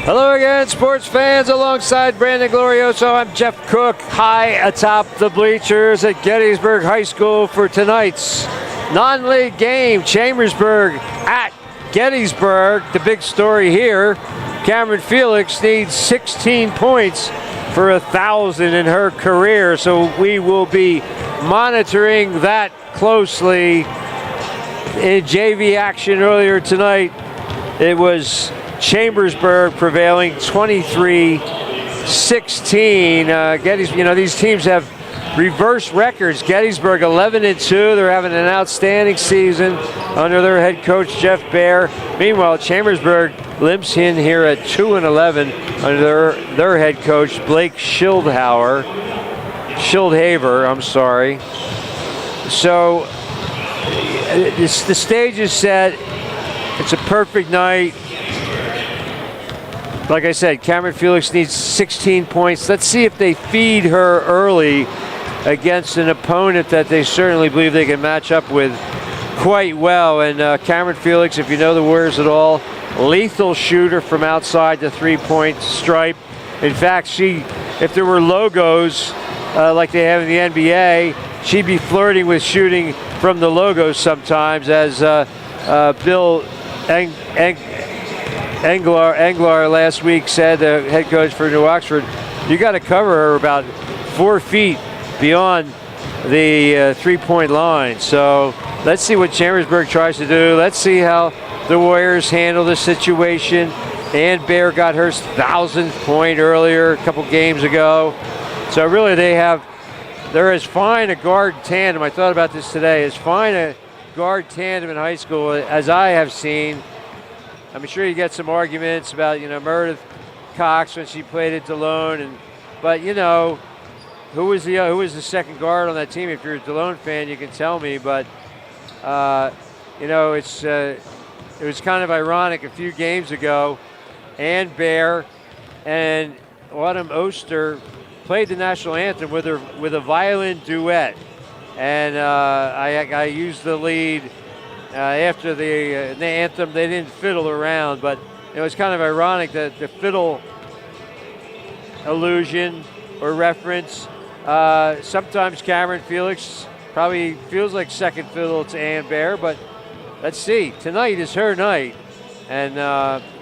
Hello again, sports fans. Alongside Brandon Glorioso, I'm Jeff Cook, high atop the bleachers at Gettysburg High School for tonight's non-league game. Chambersburg at Gettysburg. The big story here, Cameron Felix needs 16 points for 1,000 in her career, so we will be monitoring that closely. In JV action earlier tonight, it was Chambersburg prevailing 23-16. Gettysburg, these teams have reverse records. Gettysburg 11-2. They're having an outstanding season under their head coach Jeff Baer. Meanwhile, Chambersburg limps in here at 2-11 under their head coach Blake Schildhaver. So the stage is set. It's a perfect night. Like I said, Cameron Felix needs 16 points. Let's see if they feed her early against an opponent that they certainly believe they can match up with quite well. And Cameron Felix, if you know the Warriors at all, lethal shooter from outside the three-point stripe. In fact, if there were logos like they have in the NBA, she'd be flirting with shooting from the logos sometimes, as Bill Englar last week said, the head coach for New Oxford, you got to cover her about 4 feet beyond the three-point line. So let's see what Chambersburg tries to do. Let's see how the Warriors handle the situation. Ann Baer got her 1,000th point earlier a couple games ago. So really they're as fine a guard tandem, I thought about this today, as fine a guard tandem in high school as I have seen. I'm sure you get some arguments about, Meredith Cox when she played at DeLone, but who was the second guard on that team? If you're a DeLone fan, you can tell me. But it was kind of ironic a few games ago. Ann Baer and Autumn Oster played the national anthem with a violin duet, and I used the lead. After the anthem, they didn't fiddle around, but it was kind of ironic that the fiddle allusion or reference, sometimes Cameron Felix probably feels like second fiddle to Ann Baer, but let's see. Tonight is her night. And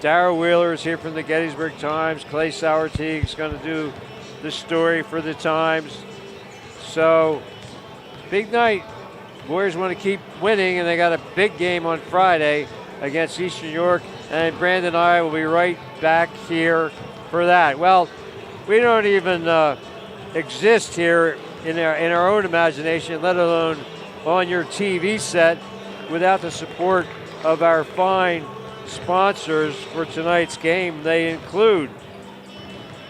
Dara Wheeler is here from the Gettysburg Times. Clay Sauerteig is going to do the story for the Times. So, big night. Warriors want to keep winning, and they got a big game on Friday against Eastern York, and Brandon and I will be right back here for that. Well, we don't even exist here in our own imagination, let alone on your TV set, without the support of our fine sponsors for tonight's game. They include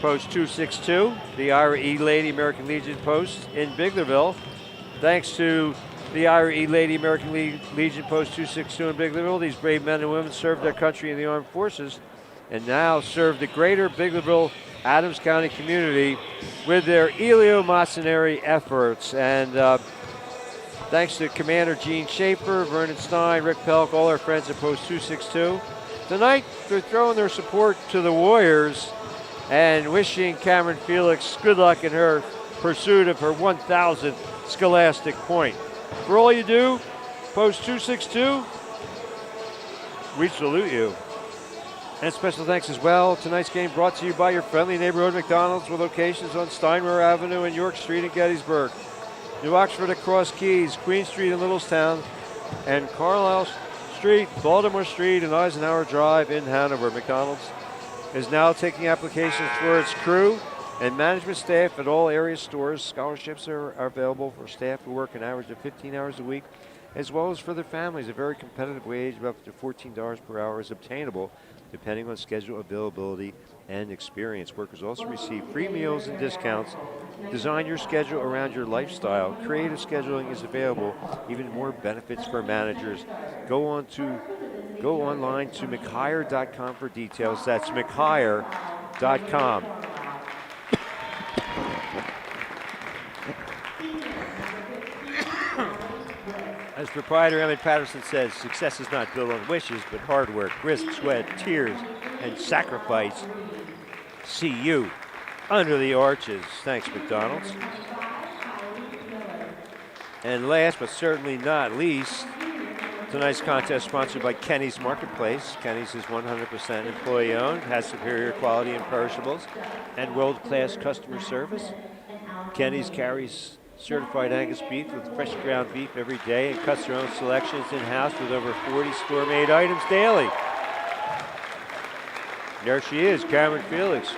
Post 262, the Ira E. Lady American Legion Post in Biglerville. Thanks to the Ira E. Lady American Legion Post 262 in Biglerville, these brave men and women served their country in the armed forces and now serve the greater Biglerville, Adams County community with their eleemosynary efforts. And thanks to Commander Gene Schaefer, Vernon Stein, Rick Pelk, all our friends at Post 262. Tonight, they're throwing their support to the Warriors and wishing Cameron Felix good luck in her pursuit of her 1,000th scholastic point. For all you do, Post 262, we salute you. And special thanks as well. Tonight's game brought to you by your friendly neighborhood McDonald's with locations on Steinmore Avenue and York Street in Gettysburg, New Oxford at Cross Keys, Queen Street in Littlestown, and Carlisle Street, Baltimore Street, and Eisenhower Drive in Hanover. McDonald's is now taking applications for its crew and management staff at all area stores. Scholarships are available for staff who work an average of 15 hours a week, as well as for their families. A very competitive wage of up to $14 per hour is obtainable, depending on schedule availability and experience. Workers also receive free meals and discounts. Design your schedule around your lifestyle. Creative scheduling is available. Even more benefits for managers. Go online to mchire.com for details. That's mchire.com. As proprietor Emmett Patterson says, success is not built on wishes, but hard work, grit, sweat, tears, and sacrifice. See you under the arches. Thanks, McDonald's. And last but certainly not least, tonight's contest sponsored by Kenny's Marketplace. Kenny's is 100% employee owned, has superior quality in perishables and world-class customer service. Kenny's carries certified Angus beef with fresh ground beef every day and cuts their own selections in-house with over 40 store-made items daily. There she is, Cameron Felix.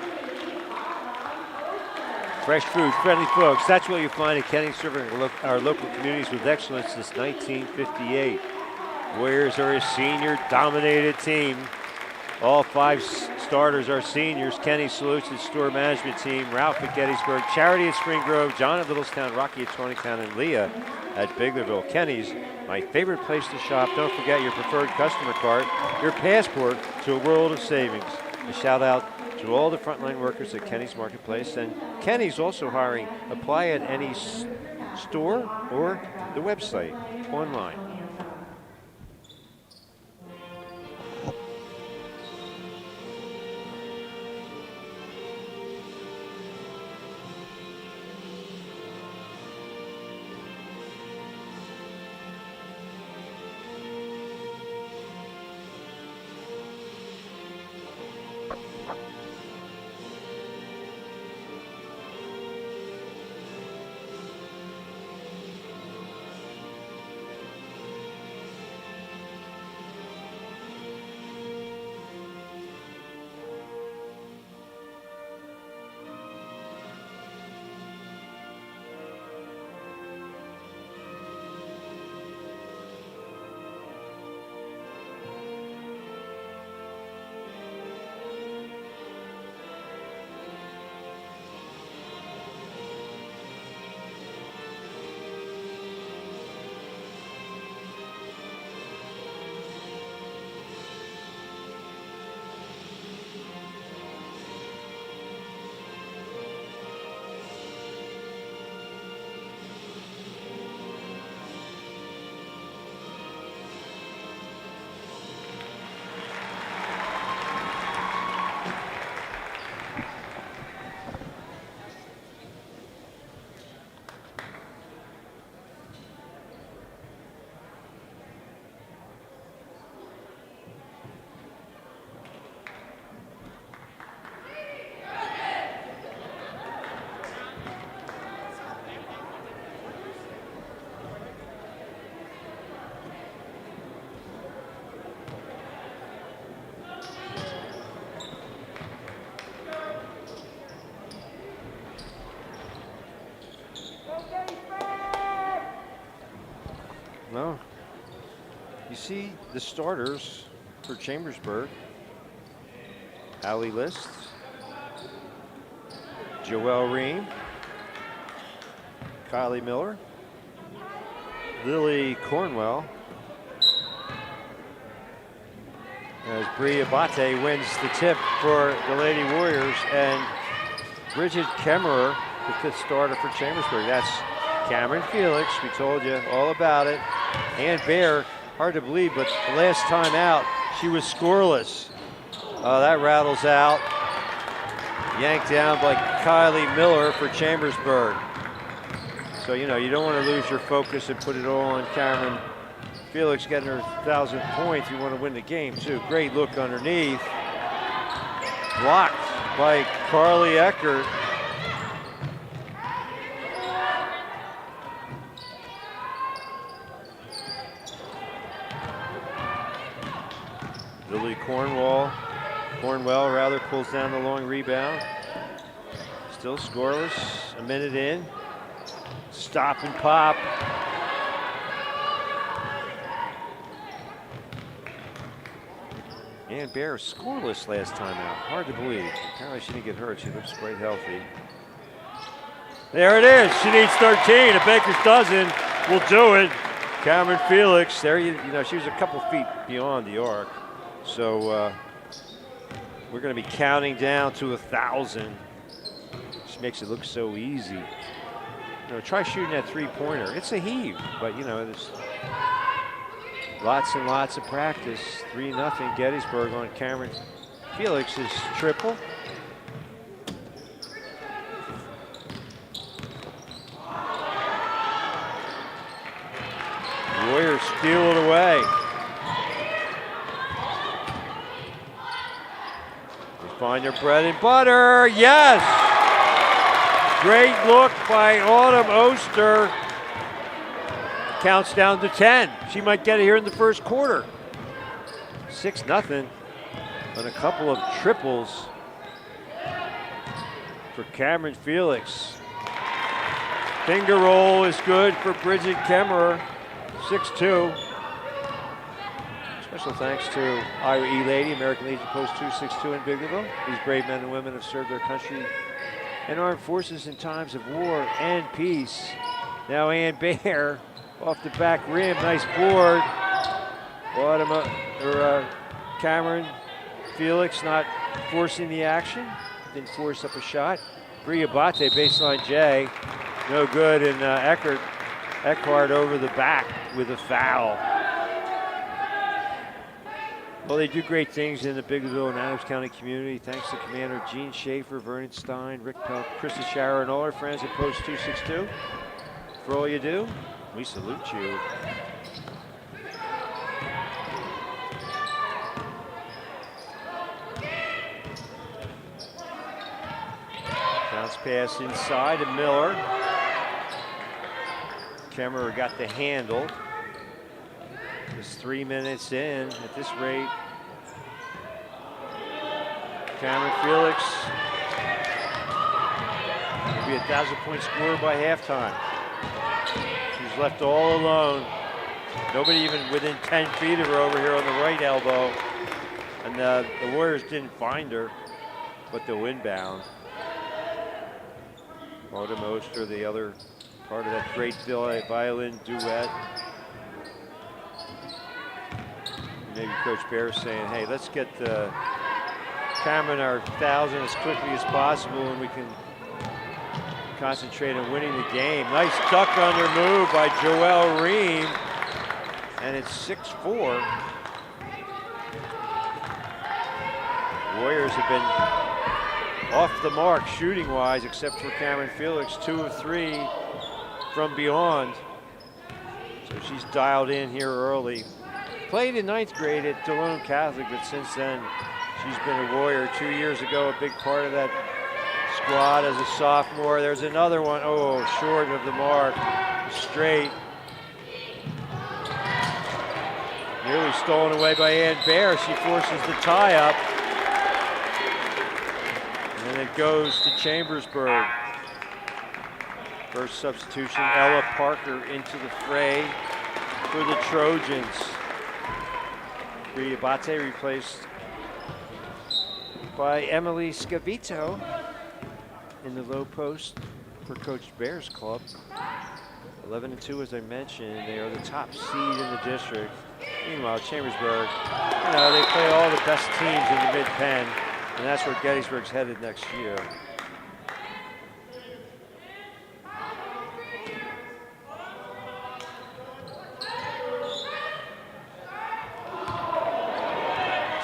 Fresh food, friendly folks. That's what you find at Kenny's, serving our local communities with excellence since 1958. Warriors are a senior-dominated team. All 5 starters are seniors. Kenny Solutions Store Management Team, Ralph at Gettysburg, Charity at Spring Grove, John at Littlestown, Rocky at Tonytown, and Leah at Biglerville. Kenny's, my favorite place to shop. Don't forget your preferred customer card, your passport to a world of savings. A shout out to all the frontline workers at Kenny's Marketplace. And Kenny's also hiring. Apply at any store or the website online. Well, you see the starters for Chambersburg. Allie List, Joelle Ream, Kylie Miller, Lily Cornwell, as Bree Abate wins the tip for the Lady Warriors, and Bridget Kemmerer, the 5th starter for Chambersburg. That's Cameron Felix, we told you all about it. Ann Bear, hard to believe, but the last time out, she was scoreless. That rattles out. Yanked down by Kylie Miller for Chambersburg. So, you know, you don't want to lose your focus and put it all on Cameron Felix getting her 1,000 points. You want to win the game, too. Great look underneath. Blocked by Carly Eckert. Lily Cornwell rather pulls down the long rebound. Still scoreless, a minute in. Stop and pop. Ann Bear scoreless last time out. Hard to believe. Apparently she didn't get hurt. She looks quite healthy. There it is. She needs 13. A Baker's dozen will do it. Cameron Felix. There you know, she was a couple feet beyond the arc. So we're going to be counting down to 1,000. She makes it look so easy. You know, try shooting that 3-pointer. It's a heave, but you know, Lots and lots of practice. 3-0 Gettysburg on Cameron Felix's triple. Warriors steal it away. They find their bread and butter. Yes! Great look by Autumn Oster. Counts down to 10. She might get it here in the first quarter. 6-0 on a couple of triples for Cameron Felix. Finger roll is good for Bridget Kemmerer. 6-2. Special thanks to Ira E. Lady, American Legion Post 262 in Biglerville. These brave men and women have served their country and armed forces in times of war and peace. Now Ann Baer off the back rim, nice board. Cameron Felix not forcing the action, didn't force up a shot. Bria Bate, baseline J, no good, and Eckhart over the back with a foul. Well, they do great things in the Biglerville and Adams County community. Thanks to Commander Gene Schaefer, Vernon Stein, Rick Pelt, Krista Shower, and all our friends at Post 262. For all you do, we salute you. Bounce pass inside to Miller. Kemmerer got the handle. Just 3 minutes in at this rate. Cameron Felix will be a 1,000-point scorer by halftime. She's left all alone. Nobody even within 10 feet of her over here on the right elbow. And the Warriors didn't find her, but they'll inbound. Autumn Oster, the other part of that great violin duet. Maybe Coach Bear is saying, hey, let's get Cameron our 1,000 as quickly as possible and we can concentrate on winning the game. Nice duck under move by Joelle Ream. And it's 6-4. Warriors have been off the mark shooting-wise, except for Cameron Felix, 2 of 3 from beyond. So she's dialed in here early. Played in 9th grade at Delone Catholic, but since then she's been a Warrior. 2 years ago, a big part of that squad as a sophomore. There's another one, oh, short of the mark, straight. Nearly stolen away by Ann Baer. She forces the tie-up. And it goes to Chambersburg. First substitution, Ella Parker into the fray for the Trojans. Bria Bate replaced by Emily Scavito in the low post for Coach Bear's club. 11-2, as I mentioned. They are the top seed in the district. Meanwhile, Chambersburg, you know, they play all the best teams in the Mid-Penn, and that's where Gettysburg's headed next year.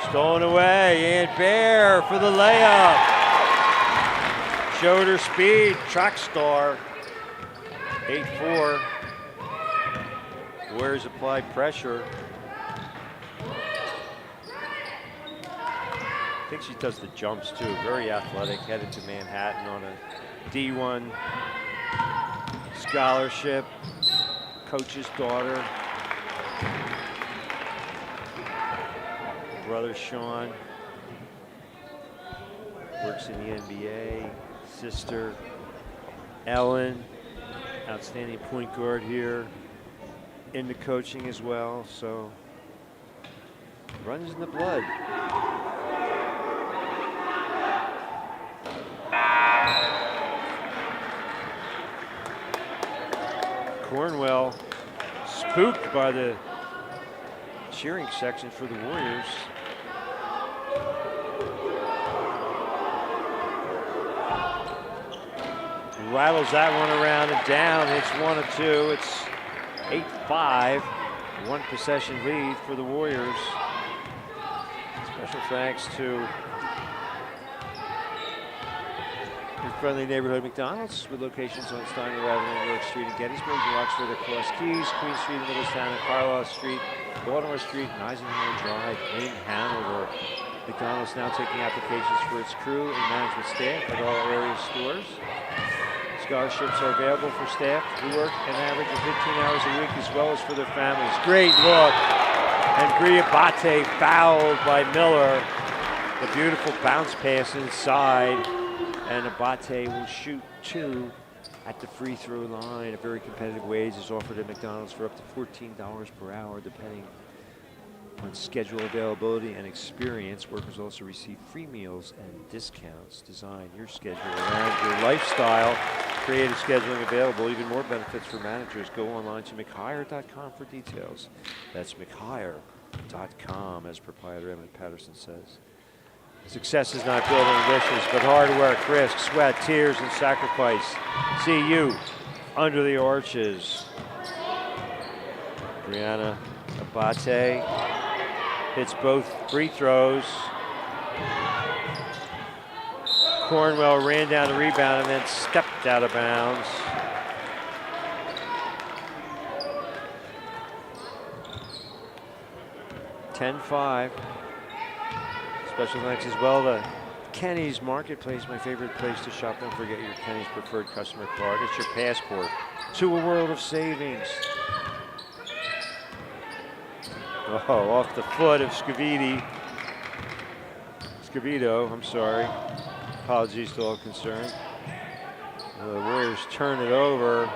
Stolen away, Ann Baer for the layup. Showed her speed, track star. 8-4. Warriors apply pressure. I think she does the jumps too, very athletic, headed to Manhattan on a D1 scholarship, coach's daughter. Brother Sean works in the NBA. Sister Ellen, outstanding point guard here, into coaching as well. So runs in the blood. Cornwell spooked by the cheering section for the Warriors. Rattles that one around and down. It's 1 of 2. It's 8-5. one possession lead for the Warriors. Special thanks to your friendly neighborhood McDonald's with locations on Steiner Avenue, New York Street in Gettysburg, New Oxford across Keys, Queen Street in Middletown, and Carlisle Street, Baltimore Street, and Eisenhower Drive in Hanover. McDonald's now taking applications for its crew and management staff at all area stores. Scholarships are available for staff who work an average of 15 hours a week, as well as for their families. Great look. And Griabate fouled by Miller. The beautiful bounce pass inside. And Abate will shoot 2 at the free throw line. A very competitive wage is offered at McDonald's for up to $14 per hour, depending on schedule availability and experience. Workers also receive free meals and discounts. Design your schedule around your lifestyle. Creative scheduling available. Even more benefits for managers. Go online to mchire.com for details. That's mchire.com, as proprietor Emmett Patterson says. Success is not built on wishes, but hard work, risk, sweat, tears, and sacrifice. See you under the arches. Brianna Abate hits both free throws. Cornwell ran down the rebound and then stepped out of bounds. (10-5). Special thanks as well to Kenny's Marketplace, my favorite place to shop. Don't forget your Kenny's preferred customer card. It's your passport to a world of savings. Oh, off the foot of Scavito, I'm sorry. Apologies to all concerned. The Warriors turn it over.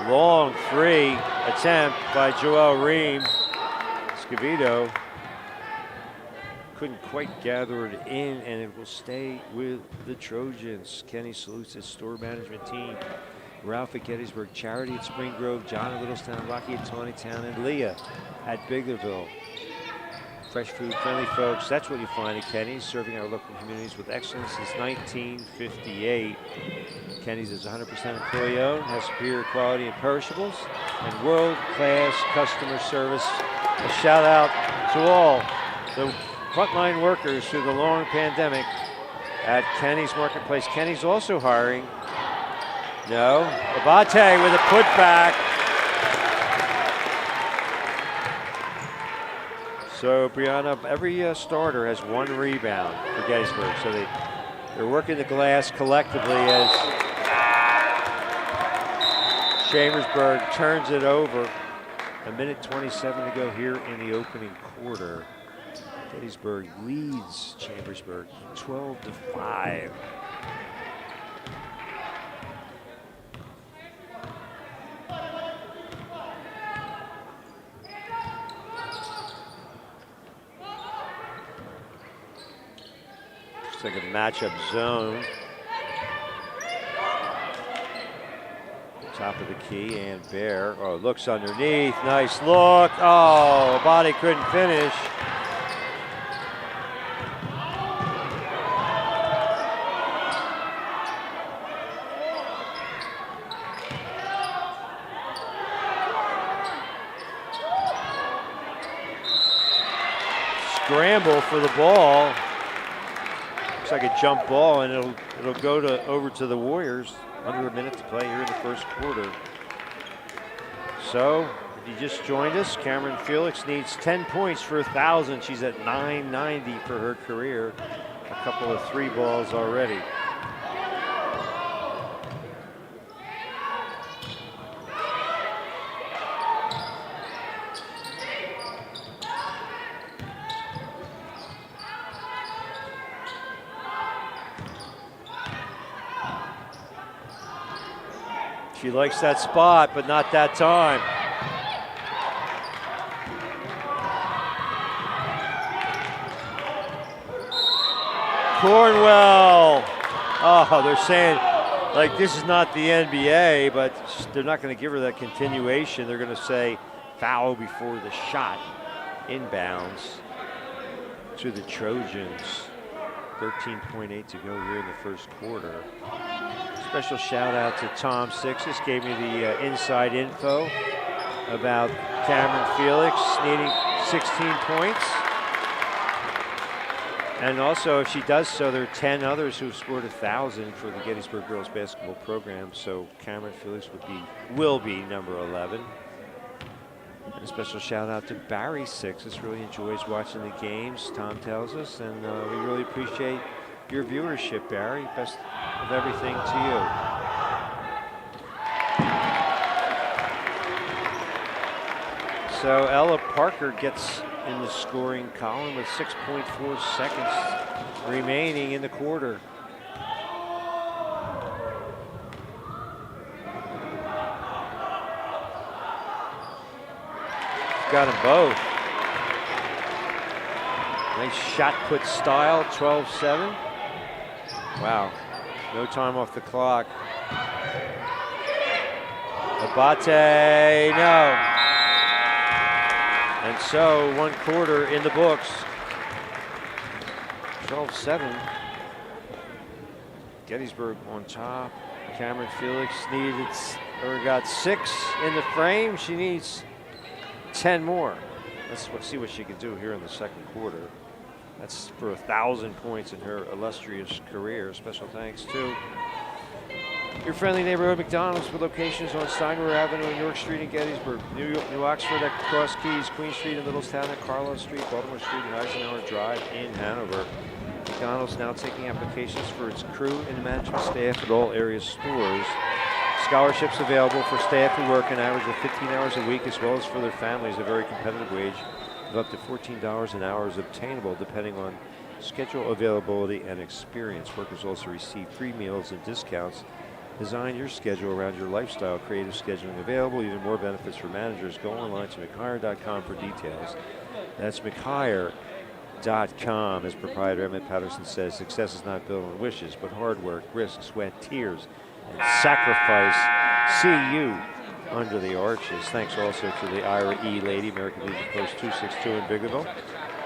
Long 3 attempt by Joel Ream. Scavito couldn't quite gather it in, and it will stay with the Trojans. Kenny salutes his store management team. Ralph at Gettysburg, Charity at Spring Grove, John at Littlestown, Rocky at Tawnytown, and Leah at Biglerville. Fresh food, friendly folks, that's what you find at Kenny's, serving our local communities with excellence since 1958. Kenny's is 100% employee-owned, has superior quality in perishables, and world-class customer service. A shout-out to all the frontline workers through the long pandemic at Kenny's Marketplace. Kenny's also hiring. No, Abate with a putback. So Brianna, every starter has 1 rebound for Gettysburg. So they're working the glass collectively as Chambersburg turns it over. 1:27 to go here in the opening quarter. Gettysburg leads Chambersburg 12-5. Looks like a matchup zone. Top of the key, and Bear. Oh, looks underneath. Nice look. Oh, Abate couldn't finish. Scramble for the ball. Looks like a jump ball, and it'll go over to the Warriors. Under a minute to play here in the first quarter. So, if you just joined us, Cameron Felix needs 10 points for 1,000. She's at 990 for her career. A couple of 3 balls already. She likes that spot, but not that time. Cornwell. Oh, they're saying, like, this is not the NBA, but they're not going to give her that continuation. They're going to say foul before the shot. Inbounds to the Trojans. 13.8 to go here in the first quarter. Special shout out to Tom Sixes, gave me the inside info about Cameron Felix needing 16 points. And also, if she does so, there are 10 others who've scored 1,000 for the Gettysburg girls basketball program. So Cameron Felix will be number 11. And a special shout out to Barry Sixes. Really enjoys watching the games, Tom tells us, and we really appreciate your viewership, Barry. Best of everything to you. So Ella Parker gets in the scoring column with 6.4 seconds remaining in the quarter. Got them both. Nice shot put style, 12-7. Wow, no time off the clock. Abate, no. And so 1 quarter in the books. 12-7. Gettysburg on top. Cameron Felix got 6 in the frame. She needs 10 more. Let's see what she can do here in the second quarter. That's for 1,000 points in her illustrious career. Special thanks to your friendly neighborhood McDonald's with locations on Steinway Avenue and York Street in Gettysburg, New Oxford at Cross Keys, Queen Street in Littlestown at Carlo Street, Baltimore Street and Eisenhower Drive in Hanover. McDonald's now taking applications for its crew and management staff at all area stores. Scholarships available for staff who work an average of 15 hours a week, as well as for their families. A very competitive wage of up to $14 an hour is obtainable depending on schedule availability and experience. Workers also receive free meals and discounts. Design your schedule around your lifestyle. Creative scheduling available. Even more benefits for managers. Go online to mchire.com for details. That's mchire.com. As proprietor Emmett Patterson says, success is not built on wishes, but hard work, risk, sweat, tears, and sacrifice. See you under the arches. Thanks also to the Ira E. Lady, American Legion Post 262 in Biggerville.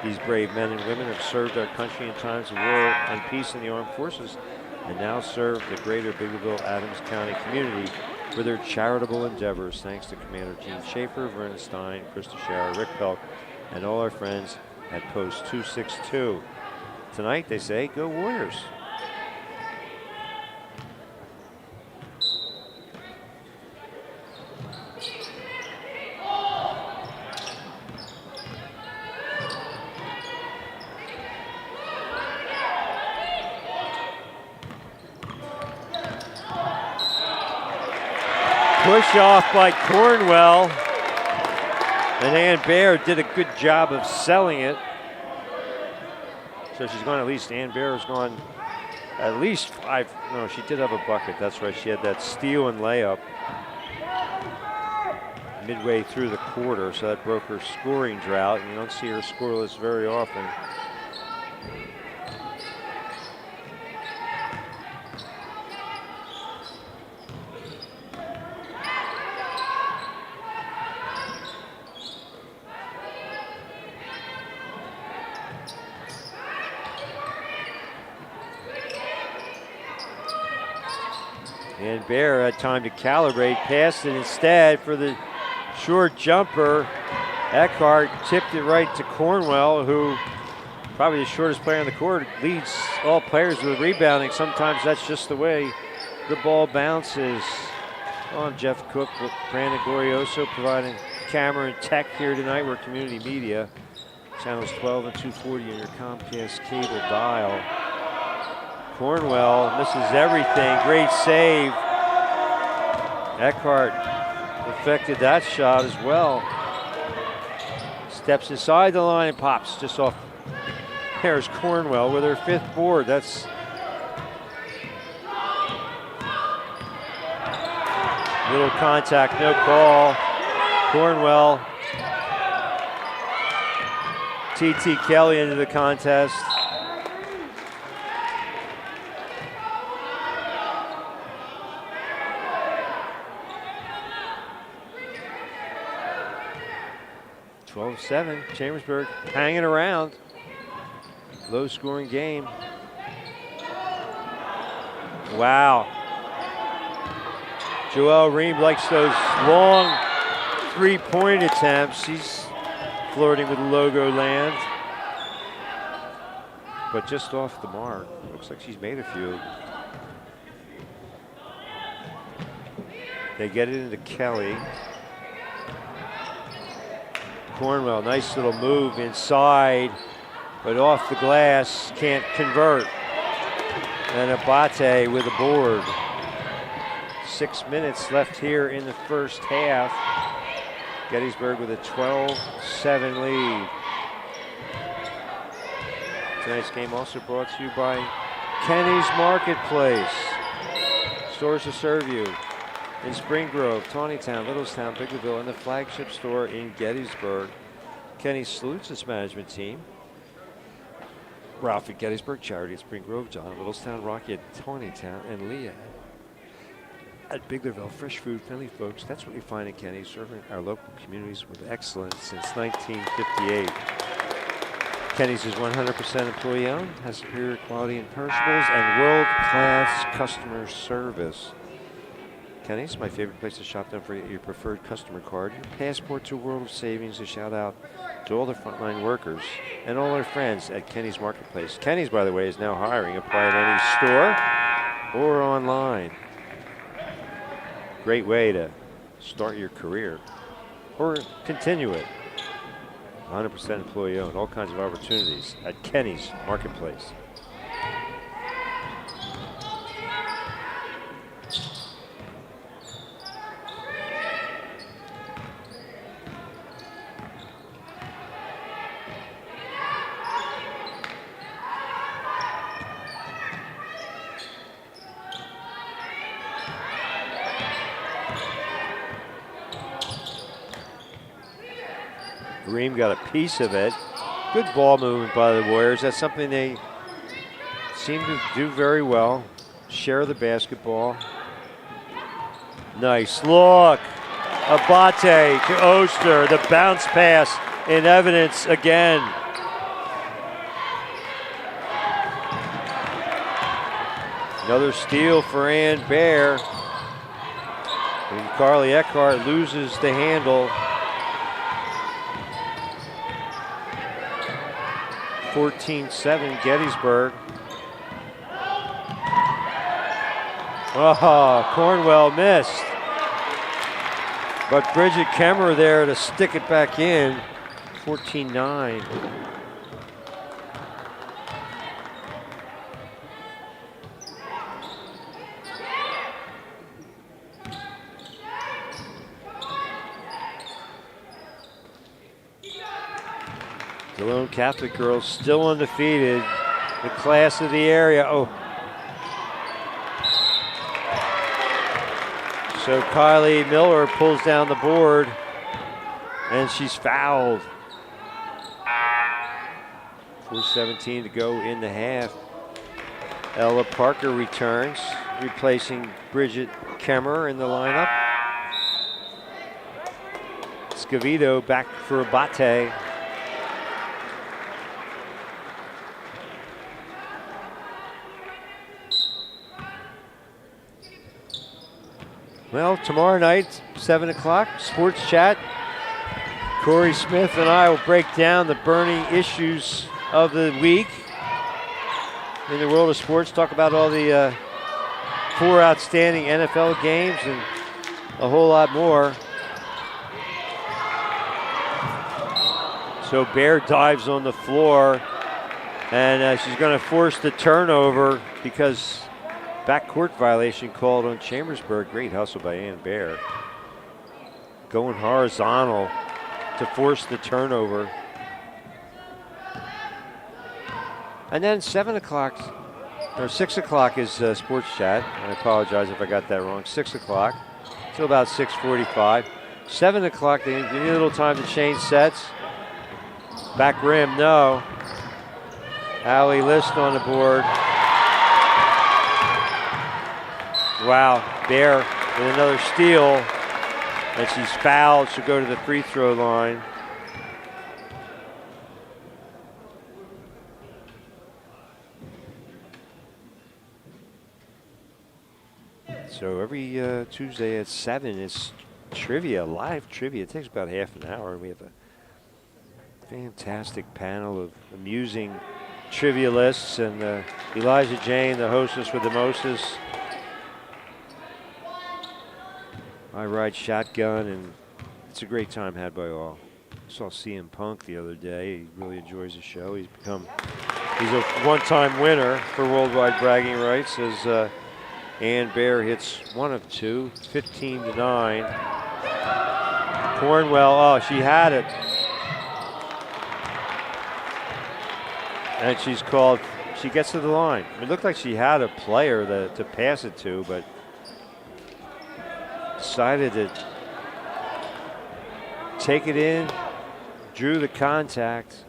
These brave men and women have served our country in times of war and peace in the armed forces, and now serve the greater Biggerville, Adams County community for their charitable endeavors. Thanks to Commander Gene Schaefer, Vernon Stein, Krista Schauer, Rick Pelk, and all our friends at Post 262. Tonight, they say, go Warriors. Push off by Cornwell. And Ann Baer did a good job of selling it. So she's gone at least, Ann Baer has gone at least 5. No, she did have a bucket. That's right. She had that steal and layup midway through the quarter. So that broke her scoring drought. And you don't see her scoreless very often. And Baer had time to calibrate, passed it instead for the short jumper. Eckhart tipped it right to Cornwell, who probably the shortest player on the court, leads all players with rebounding. Sometimes that's just the way the ball bounces. I'm Jeff Cook with Brandon Glorioso providing camera and tech here tonight. We're community media. Channels 12 and 240 on your Comcast cable dial. Cornwell misses everything. Great save. Eckhart affected that shot as well. Steps inside the line and pops just off. There's Cornwell with her 5th board. That's little contact, no call. Cornwell. T.T. Kelly into the contest. Chambersburg hanging around. Low scoring game. Wow. Joelle Ream likes those long three-point attempt. She's flirting with logo land, but just off the mark. Looks like she's made a few. They get it into Kelly. Cornwell, nice little move inside, but off the glass, can't convert. And Abate with a board. 6 minutes left here in the first half. Gettysburg with a 12-7 lead. Tonight's game also brought to you by Kenny's Marketplace. Stores to serve you in Spring Grove, Tawnytown, Littlestown, Biglerville, and the flagship store in Gettysburg. Kenny salutes its management team. Ralph at Gettysburg, Charity at Spring Grove, John at Littlestown, Rocky at Tawnytown, and Leah at Biglerville. Fresh food, friendly folks. That's what you find at Kenny's, serving our local communities with excellence since 1958. Kenny's is 100% employee owned, has superior quality in perishables and world-class customer service. Kenny's, my favorite place to shop. Don't forget your preferred customer card, your passport to a world of savings. A shout out to all the frontline workers and all our friends at Kenny's Marketplace. Kenny's, by the way, is now hiring. Apply at any store or online. Great way to start your career or continue it. 100% employee owned, all kinds of opportunities at Kenny's Marketplace. Ream got a piece of it. Good ball movement by the Warriors. That's something they seem to do very well. Share the basketball. Nice look. Abate to Oster. The bounce pass in evidence again. Another steal for Ann Bear. And Carly Eckhart loses the handle. 14-7 Gettysburg. Oh, Cornwell missed. But Bridget Kemmer there to stick it back in. 14-9. The Lone Catholic girls still undefeated. The class of the area. Oh. So Kylie Miller pulls down the board and she's fouled. 4:17 to go in the half. Ella Parker returns, replacing Bridget Kemmer in the lineup. Scavito back for Abate. Well, tomorrow night, 7 o'clock, Sports Chat. Corey Smith and I will break down the burning issues of the week in the world of sports, talk about all the 4 outstanding NFL games and a whole lot more. So Bear dives on the floor, and she's going to force the turnover because backcourt violation called on Chambersburg. Great hustle by Ann Bear. Going horizontal to force the turnover. And then 7 o'clock, or 6 o'clock is Sports Chat. I apologize if I got that wrong. 6 o'clock till about 6:45. 7 o'clock, they need a little time to change sets. Back rim, no. Allie List on the board. Wow, Bear with another steal, and she's fouled. She'll go to the free throw line. So every Tuesday at 7 is trivia, live trivia. It takes about half an hour, and we have a fantastic panel of amusing trivia lists, and Elijah Jane, the hostess with the mostest. I ride shotgun, and it's a great time had by all. I saw CM Punk the other day. He really enjoys the show. He's a one-time winner for worldwide bragging rights as Ann Bear hits 1 of 2, 15-9. Cornwell, oh, she had it. And she's called, she gets to the line. It looked like she had a player to pass it to, but decided to take it in, drew the contact.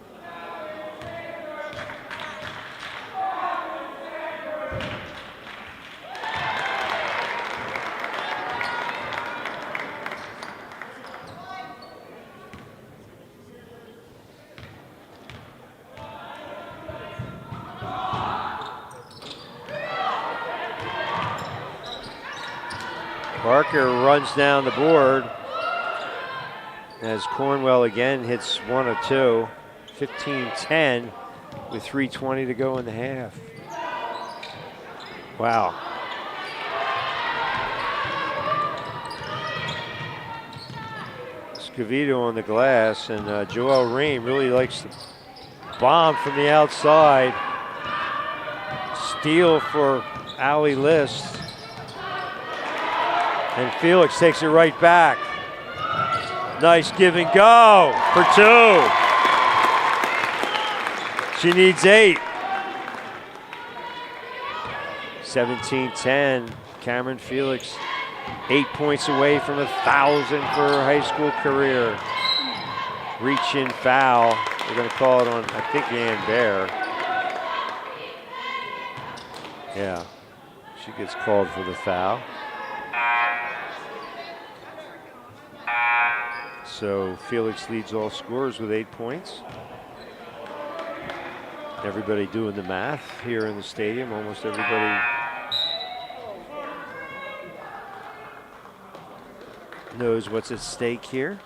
Parker runs down the board as Cornwell again hits 1 of 2, 15-10 with 3:20 to go in the half. Wow. Scavito on the glass, and Joel Ream really likes the bomb from the outside. Steal for Allie List. And Felix takes it right back. Nice give and go for 2. She needs 8. 17-10. Cameron Felix, 8 points away from 1,000 for her high school career. Reach in foul. We're going to call it on, I think, Ann Bear. Yeah, she gets called for the foul. So Felix leads all scorers with 8 points. Everybody doing the math here in the stadium. Almost everybody knows what's at stake here.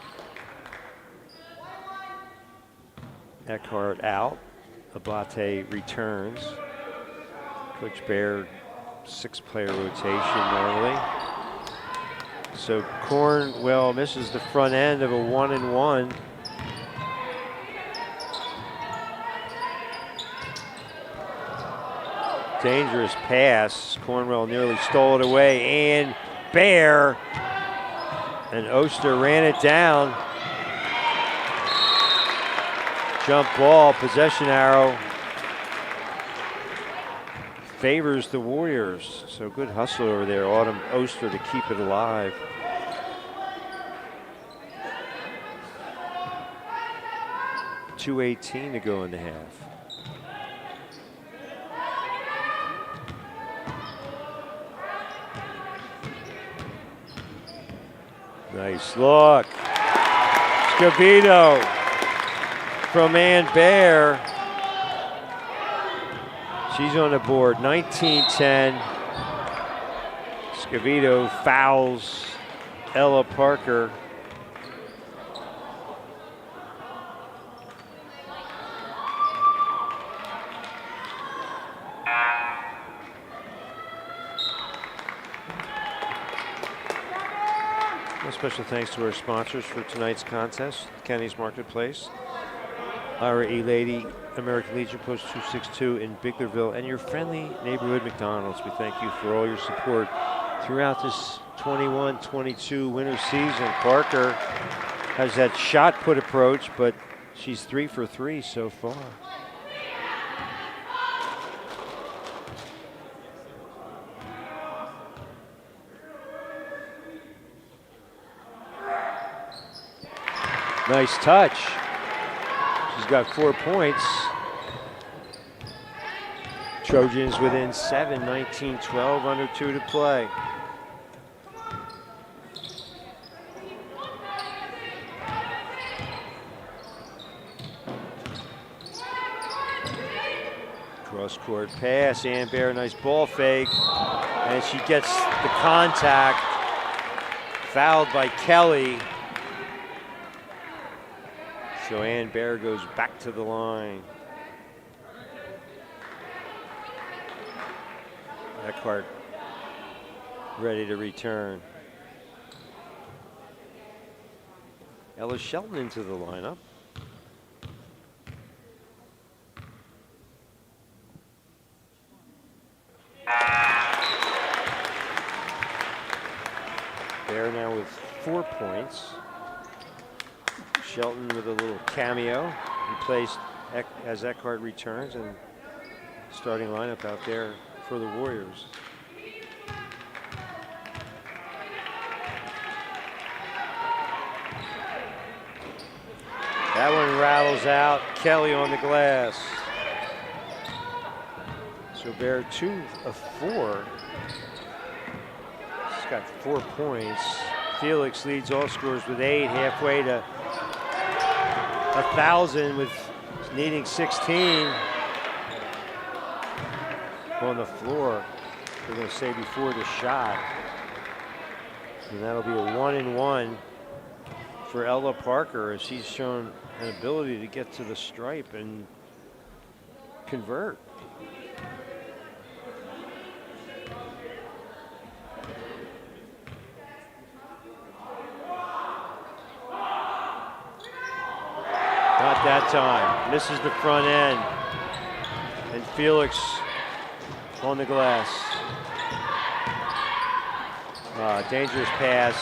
Eckhart out. Abate returns. Coach Baird, 6-player rotation normally. So Cornwell misses the front end of a 1-and-1. Dangerous pass. Cornwell nearly stole it away. And Bear and Oster ran it down. Jump ball, possession arrow. Favors the Warriors. So good hustle over there, Autumn Oster, to keep it alive. .218 to go in the half. Nice look. Scavito from Ann Bear. She's on the board, 19-10. Scavito fouls Ella Parker. A special thanks to our sponsors for tonight's contest, Kenny's Marketplace, Ira E. Lady, American Legion Post 262 in Biglerville, and your friendly neighborhood McDonald's. We thank you for all your support throughout this 21-22 winter season. Parker has that shot put approach, but she's 3 for 3 so far. Nice touch. She's got 4 points. Trojans within 7, 19-12, under 2 to play. Cross-court pass, Ann Bear, nice ball fake. And she gets the contact. Fouled by Kelly. So Ann Bear goes back to the line. Eckhart ready to return. Ella Shelton into the lineup. Bear now with 4 points. Shelton with a little cameo. He placed as Eckhart returns, and starting lineup out there for the Warriors. That one rattles out. Kelly on the glass. So Bear 2 of 4. He's got 4 points. Felix leads all scorers with 8, halfway to 1,000 with needing 16 on the floor. We're going to say before the shot. And that'll be a 1-and-1 for Ella Parker, as she's shown an ability to get to the stripe and convert. Not that time. Misses the front end. And Felix on the glass. Dangerous pass.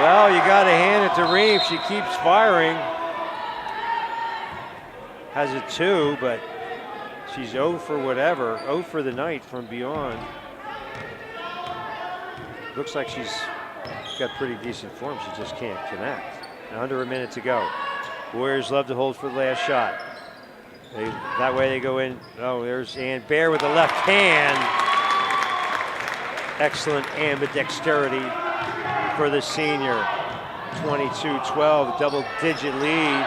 Well, you got to hand it to Ream. She keeps firing. Has a 2, but she's 0 for whatever. 0 for the night from beyond. Looks like she's got pretty decent form. She just can't connect. Under a minute to go. Warriors love to hold for the last shot. That way they go in. Oh, there's Ann Bear with the left hand. Excellent ambidexterity for the senior. 22-12, double-digit lead.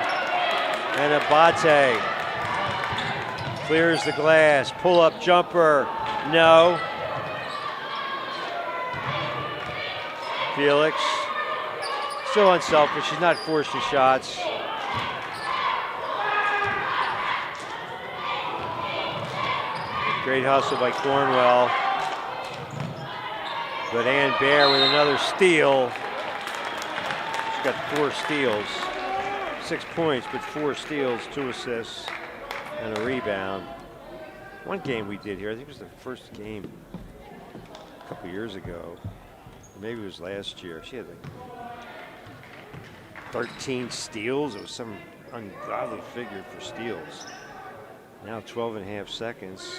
And Abate clears the glass. Pull-up jumper. No. Felix. Still unselfish. She's not forcing shots. Great hustle by Cornwell. But Ann Bear with another steal. She's got 4 steals. 6 points, but 4 steals, 2 assists, and a rebound. One game we did here, I think it was the first game a couple years ago. Or maybe it was last year. She had like 13 steals. It was some ungodly figure for steals. Now 12.5 seconds.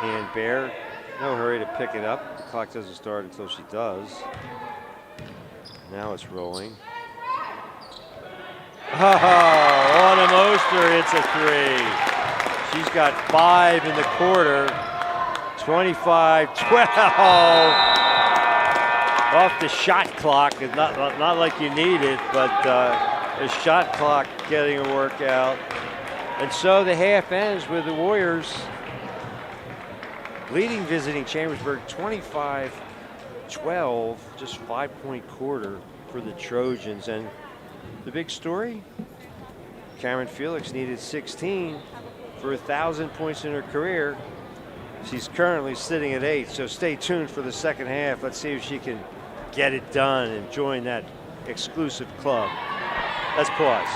Ann Bear, no hurry to pick it up. The clock doesn't start until she does. Now it's rolling. Oh, on a Moster, it's a 3. She's got 5 in the quarter. 25-12. Off the shot clock. It's not like you need it, but the shot clock getting a workout. And so the half ends with the Warriors leading visiting Chambersburg 25-12, just 5-point quarter for the Trojans. And the big story, Cameron Felix needed 16 for 1,000 points in her career. She's currently sitting at 8, so stay tuned for the second half. Let's see if she can get it done and join that exclusive club. Let's pause.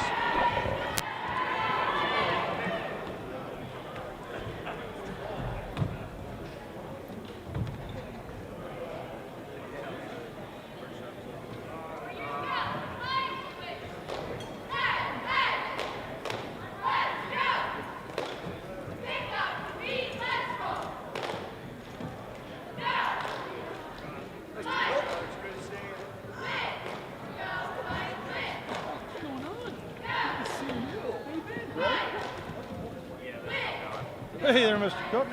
Hey there, Mr. Cook.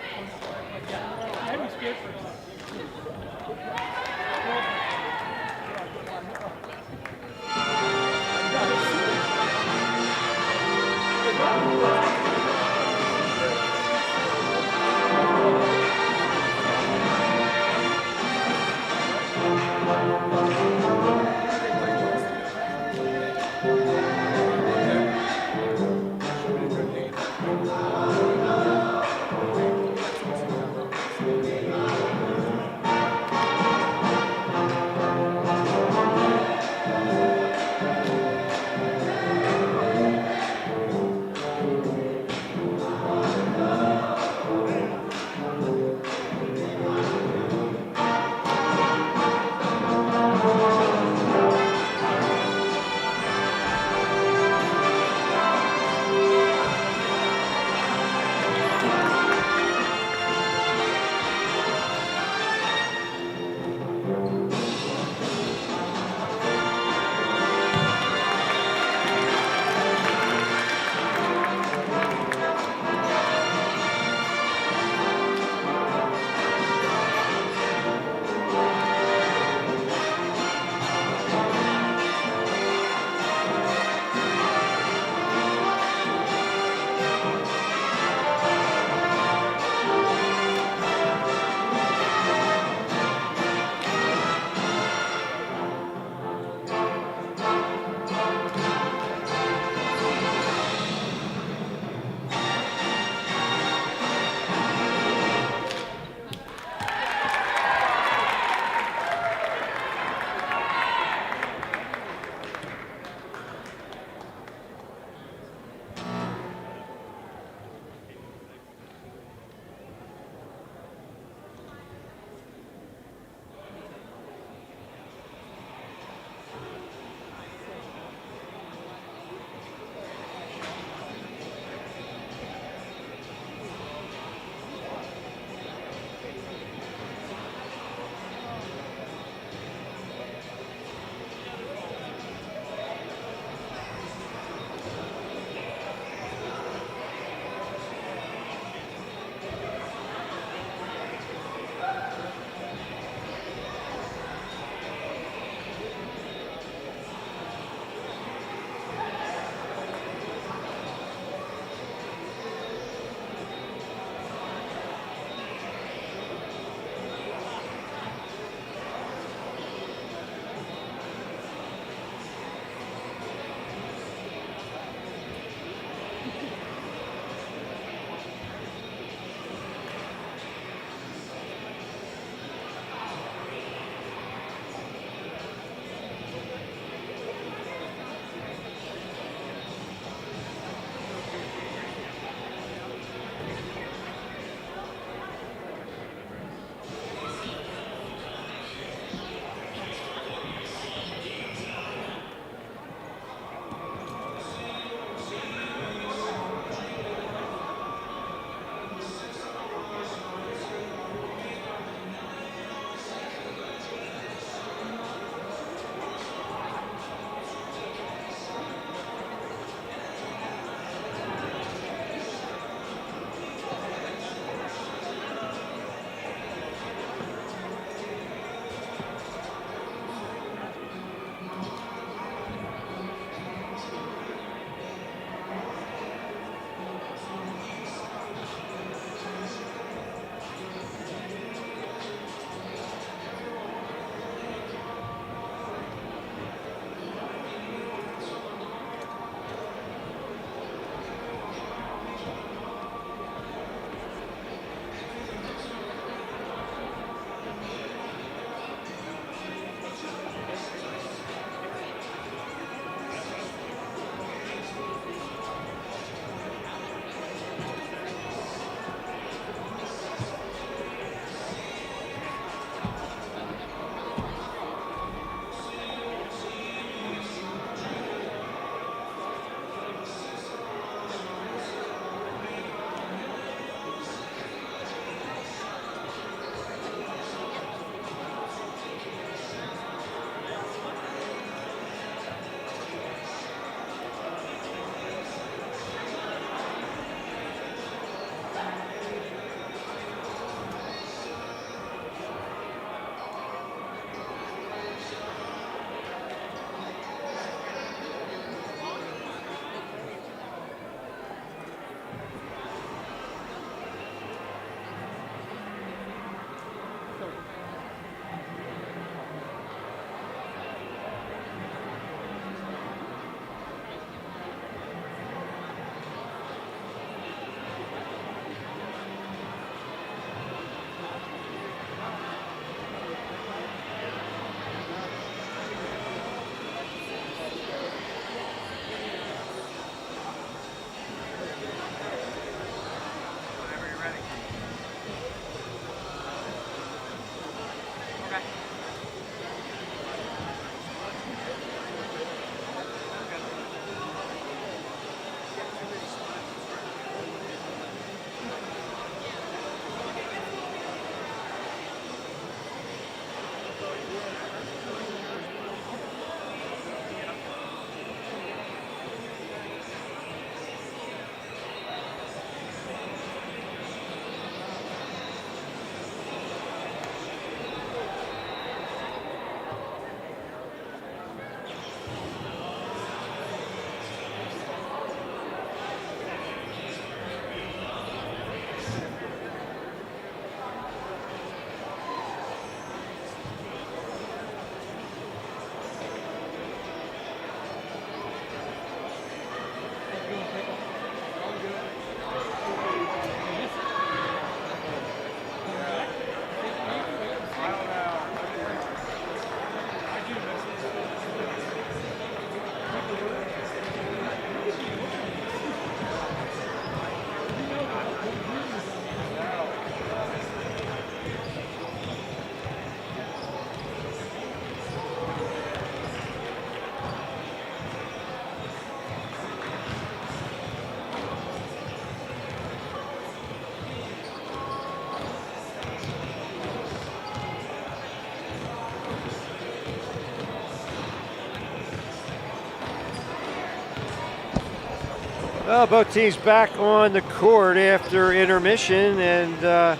Well, both teams back on the court after intermission, and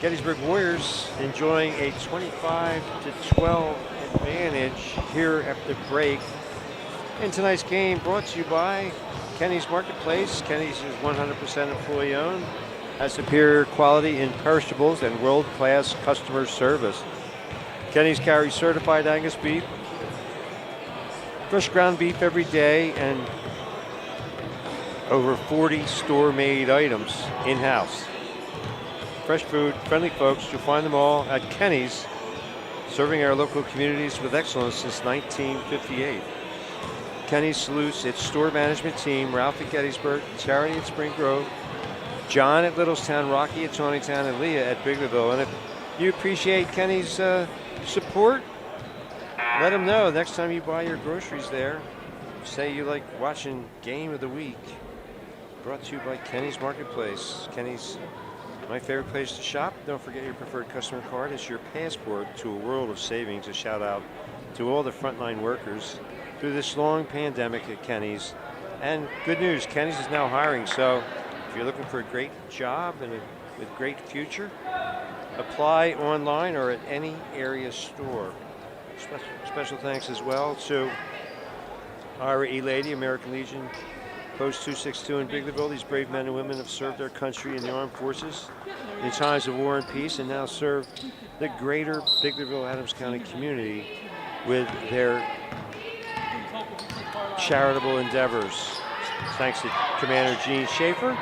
Gettysburg Warriors enjoying a 25-12 advantage here at the break. And tonight's game brought to you by Kenny's Marketplace. Kenny's is 100% employee owned, has superior quality in perishables and world-class customer service. Kenny's carries certified Angus beef, fresh ground beef every day, and over 40 store-made items in-house. Fresh food, friendly folks, you'll find them all at Kenny's, serving our local communities with excellence since 1958. Kenny's salutes its store management team, Ralph at Gettysburg, Charity at Spring Grove, John at Littlestown, Rocky at Tawnytown, and Leah at Biglerville. And if you appreciate Kenny's support, let them know next time you buy your groceries there. Say you like watching Game of the Week. Brought to you by Kenny's Marketplace. Kenny's, my favorite place to shop. Don't forget your preferred customer card is your passport to a world of savings. A shout out to all the frontline workers through this long pandemic at Kenny's. And good news, Kenny's is now hiring. So if you're looking for a great job and with great future, apply online or at any area store. Special thanks as well to Ira E. Lady, American Legion, Post 262 in Biglerville. These brave men and women have served their country in the armed forces in times of war and peace, and now serve the greater Biglerville, Adams County community with their charitable endeavors. Thanks to Commander Gene Schaefer,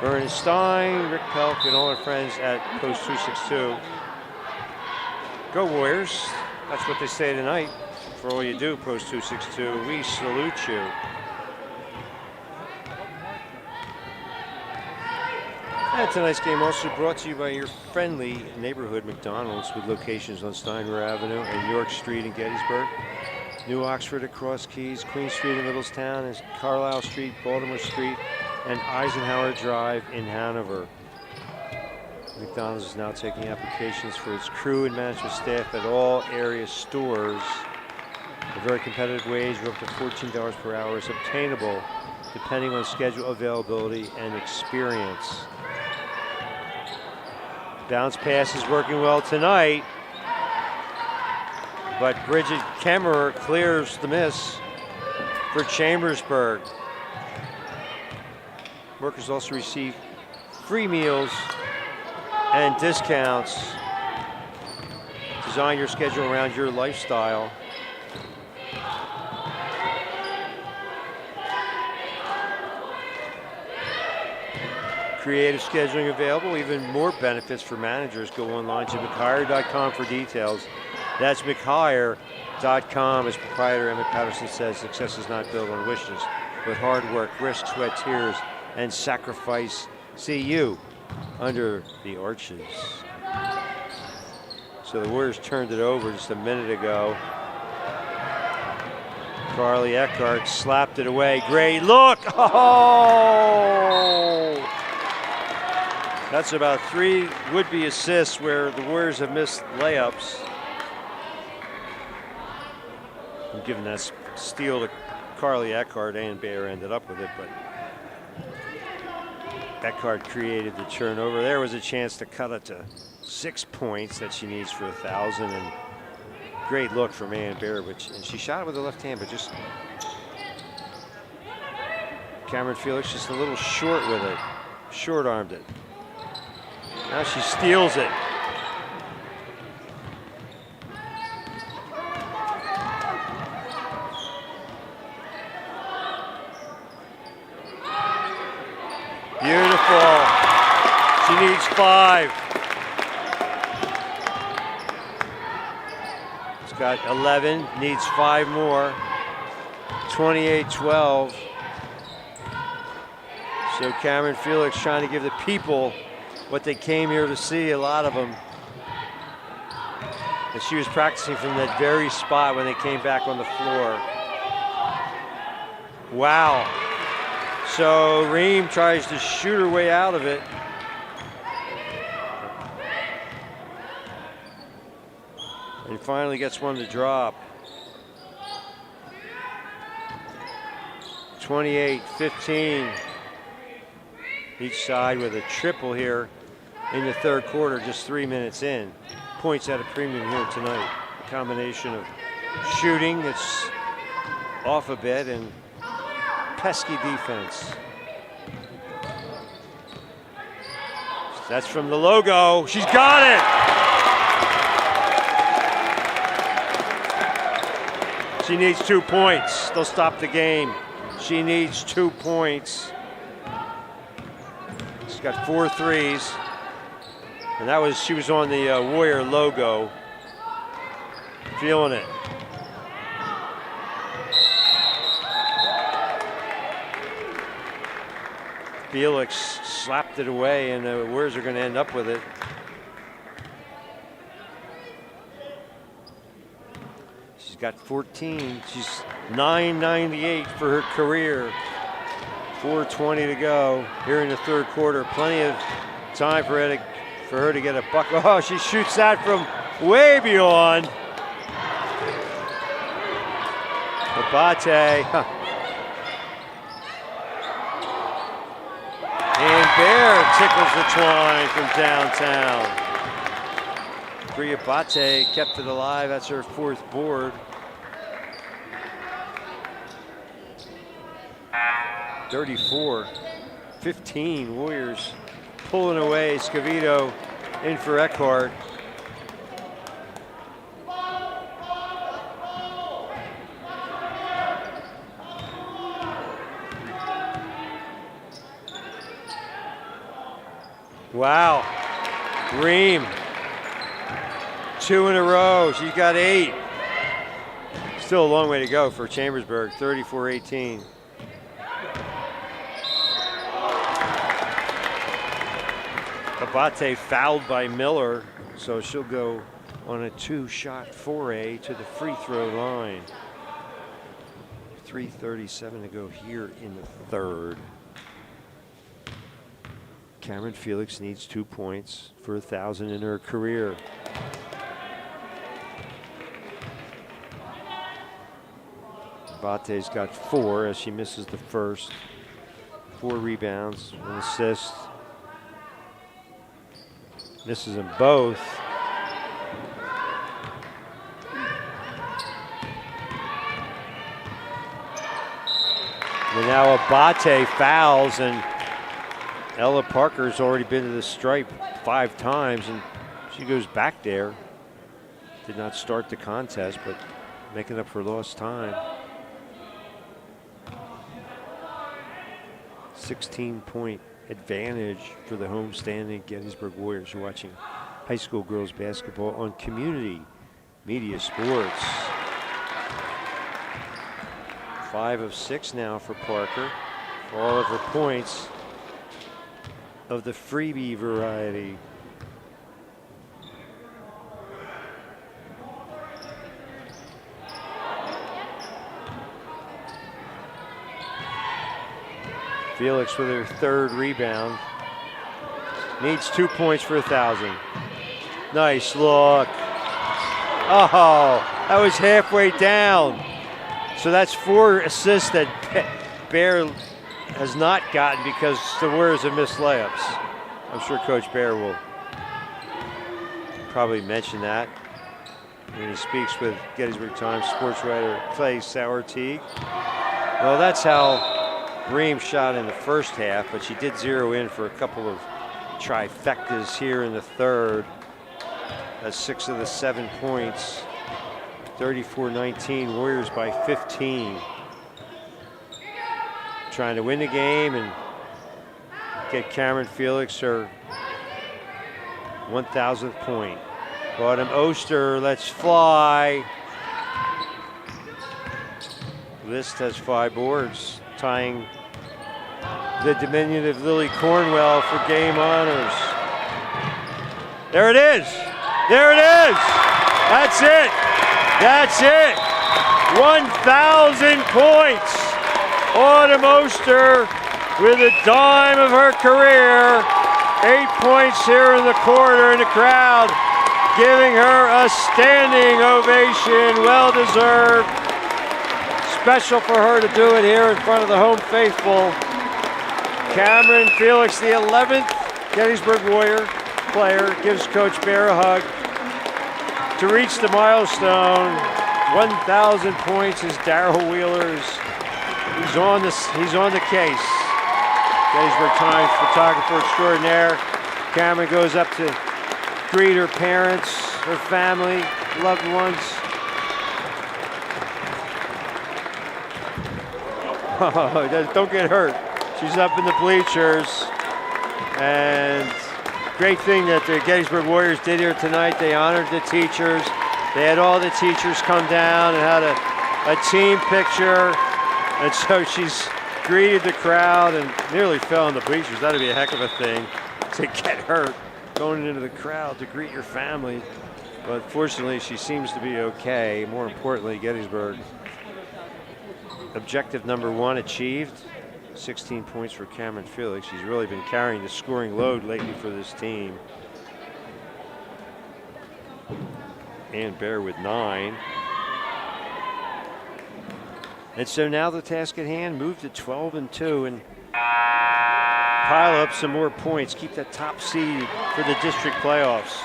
Vernon Stein, Rick Pelk, and all our friends at Post 262. Go Warriors. That's what they say tonight. For all you do, Post 262, we salute you. And tonight's game also brought to you by your friendly neighborhood McDonald's with locations on Steinwehr Avenue and York Street in Gettysburg, New Oxford at Cross Keys, Queen Street in Littlestown, and Carlisle Street, Baltimore Street, and Eisenhower Drive in Hanover. McDonald's is now taking applications for its crew and management staff at all area stores. A very competitive wage of up to $14 per hour is obtainable depending on schedule availability and experience. Bounce pass is working well tonight, but Bridget Kemmerer clears the miss for Chambersburg. Workers also receive free meals and discounts. Design your schedule around your lifestyle. Creative scheduling available, even more benefits for managers. Go online to mchire.com for details. That's mchire.com. As proprietor Emmett Patterson says, success is not built on wishes, but hard work, risk, sweat, tears, and sacrifice. See you under the arches. So the Warriors turned it over just a minute ago. Carly Eckhart slapped it away. Great look. Oh! That's about 3 would-be assists where the Warriors have missed layups. I'm giving that steal to Carly Eckhart, and Bayer ended up with it, but Eckhart created the turnover. There was a chance to cut it to 6 points that she needs for 1,000, and great look from Ann Bayer, and she shot it with the left hand, but just Cameron Felix just a little short with it, short-armed it. Now she steals it. Beautiful. She needs 5. It's got 11, needs 5 more. 28-12. So Cameron Felix trying to give the people what they came here to see, a lot of them. And she was practicing from that very spot when they came back on the floor. Wow. So Ream tries to shoot her way out of it. And finally gets one to drop. 28-15. Each side with a triple here in the third quarter, just 3 minutes in. Points at a premium here tonight. A combination of shooting that's off a bit and pesky defense. That's from the logo. She's got it! She needs 2 points. They'll stop the game. She needs 2 points. She's got 4 threes. And she was on the Warrior logo. Feeling it. Felix slapped it away, and the Warriors are going to end up with it. She's got 14. She's 998 for her career. 4:20 to go here in the third quarter. Plenty of time for her to get a buck. Oh, she shoots that from way beyond. Abate. And Bear tickles the twine from downtown. Bria Abate kept it alive. That's her 4th board. 34-15 Warriors pulling away. Scavito in for Eckhart. Wow, Ream, 2 in a row. She's got 8. Still a long way to go for Chambersburg, 34-18. Abate fouled by Miller, so she'll go on a 2-shot foray to the free throw line. 3:37 to go here in the third. Cameron Felix needs 2 points for 1,000 in her career. Abate's got 4 as she misses the first. 4 rebounds, 1 assist. Misses them both. And now Abate fouls, and Ella Parker's already been to the stripe 5 times, and she goes back there. Did not start the contest, but making up for lost time. 16-point advantage for the homestanding Gettysburg Warriors. You're watching high school girls basketball on Community Media Sports. 5 of 6 now for Parker. All of her points of the freebie variety. Felix with her 3rd rebound. Needs 2 points for 1,000. Nice look. Oh, that was halfway down. So that's 4 assists that Bear has not gotten because the Warriors have missed layups. I'm sure Coach Bear will probably mention that when he speaks with Gettysburg Times sports writer Clay Sauerteig. Well, that's how Ream shot in the first half, but she did zero in for a couple of trifectas here in the third. That's 6 of the 7 points. 34-19, Warriors by 15. Trying to win the game and get Cameron Felix her 1,000th point. Autumn Oster, let's fly. List has 5 boards, tying the diminutive Lily Cornwell for game honors. There it is. There it is. That's it. That's it. 1,000 points. Autumn Oster with a dime of her career. 8 points here in the quarter, and the crowd giving her a standing ovation. Well deserved. special for her to do it here in front of the home faithful. Cameron Felix, the 11th Gettysburg Warrior player, gives Coach Bear a hug. To reach the milestone, 1,000 points is Darrell Wheeler's. He's on the case. Gettysburg Times photographer extraordinaire. Cameron goes up to greet her parents, her family, loved ones. Don't get hurt. She's up in the bleachers. And great thing that the Gettysburg Warriors did here tonight. They honored the teachers. They had all the teachers come down and had a team picture. And so she's greeted the crowd and nearly fell in the bleachers. That'd be a heck of a thing to get hurt going into the crowd to greet your family. But fortunately, she seems to be okay. More importantly, Gettysburg, objective number 1 achieved. 16 points for Cameron Felix. She's really been carrying the scoring load lately for this team. And Bear with 9. And so now the task at hand, move to 12-2 and pile up some more points. Keep that top seed for the district playoffs.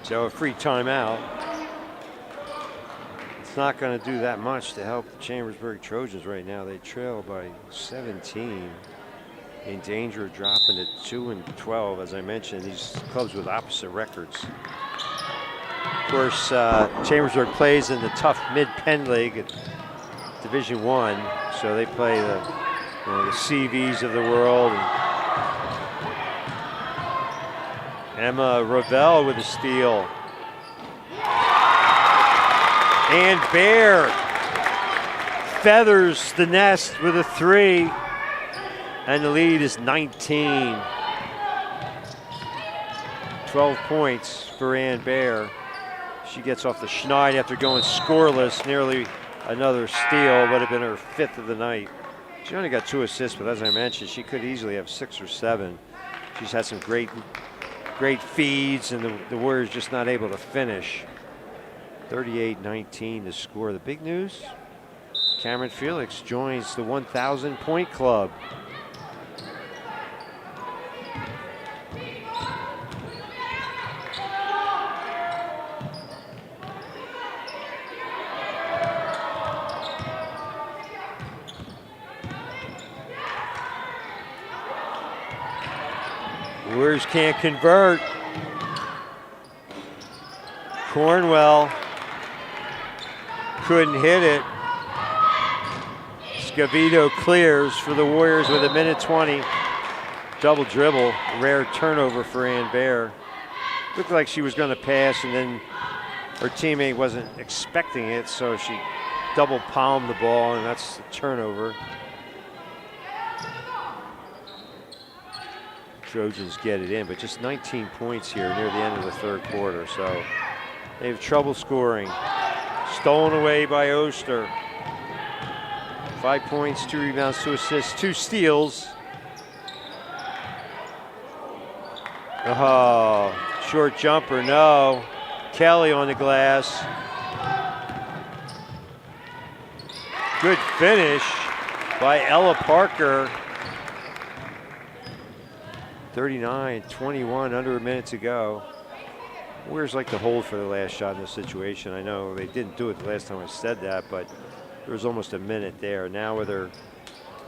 So a free timeout. It's not going to do that much to help the Chambersburg Trojans right now. They trail by 17. In danger of dropping to 2-12. As I mentioned, these clubs with opposite records. Of course, Chambersburg plays in the tough Mid-Penn League at Division I. So they play the CVs of the world. Emma Ravel with a steal. And Bear feathers the nest with a 3. And the lead is 19. 12 points for Ann Bear. She gets off the schneid after going scoreless. Nearly another steal, would have been her 5th of the night. She only got 2 assists, but as I mentioned, she could easily have 6 or 7. She's had some great feeds, and the Warriors just not able to finish. 38-19 to score. The big news, Cameron Felix joins the 1,000 point club. Warriors can't convert. Cornwell couldn't hit it. Scavito clears for the Warriors with 1:20. Double dribble, rare turnover for Ann Bear. Looked like she was going to pass, and then her teammate wasn't expecting it, so she double palmed the ball, and that's the turnover. Trojans get it in, but just 19 points here near the end of the 3rd quarter, so they have trouble scoring. Stolen away by Oster. 5 points, 2 rebounds, 2 assists, 2 steals. Oh, short jumper, no. Kelly on the glass. Good finish by Ella Parker. 39-21, under a minute to go. Warriors like to hold for the last shot in this situation. I know they didn't do it the last time I said that, but there was almost a minute there. Now with her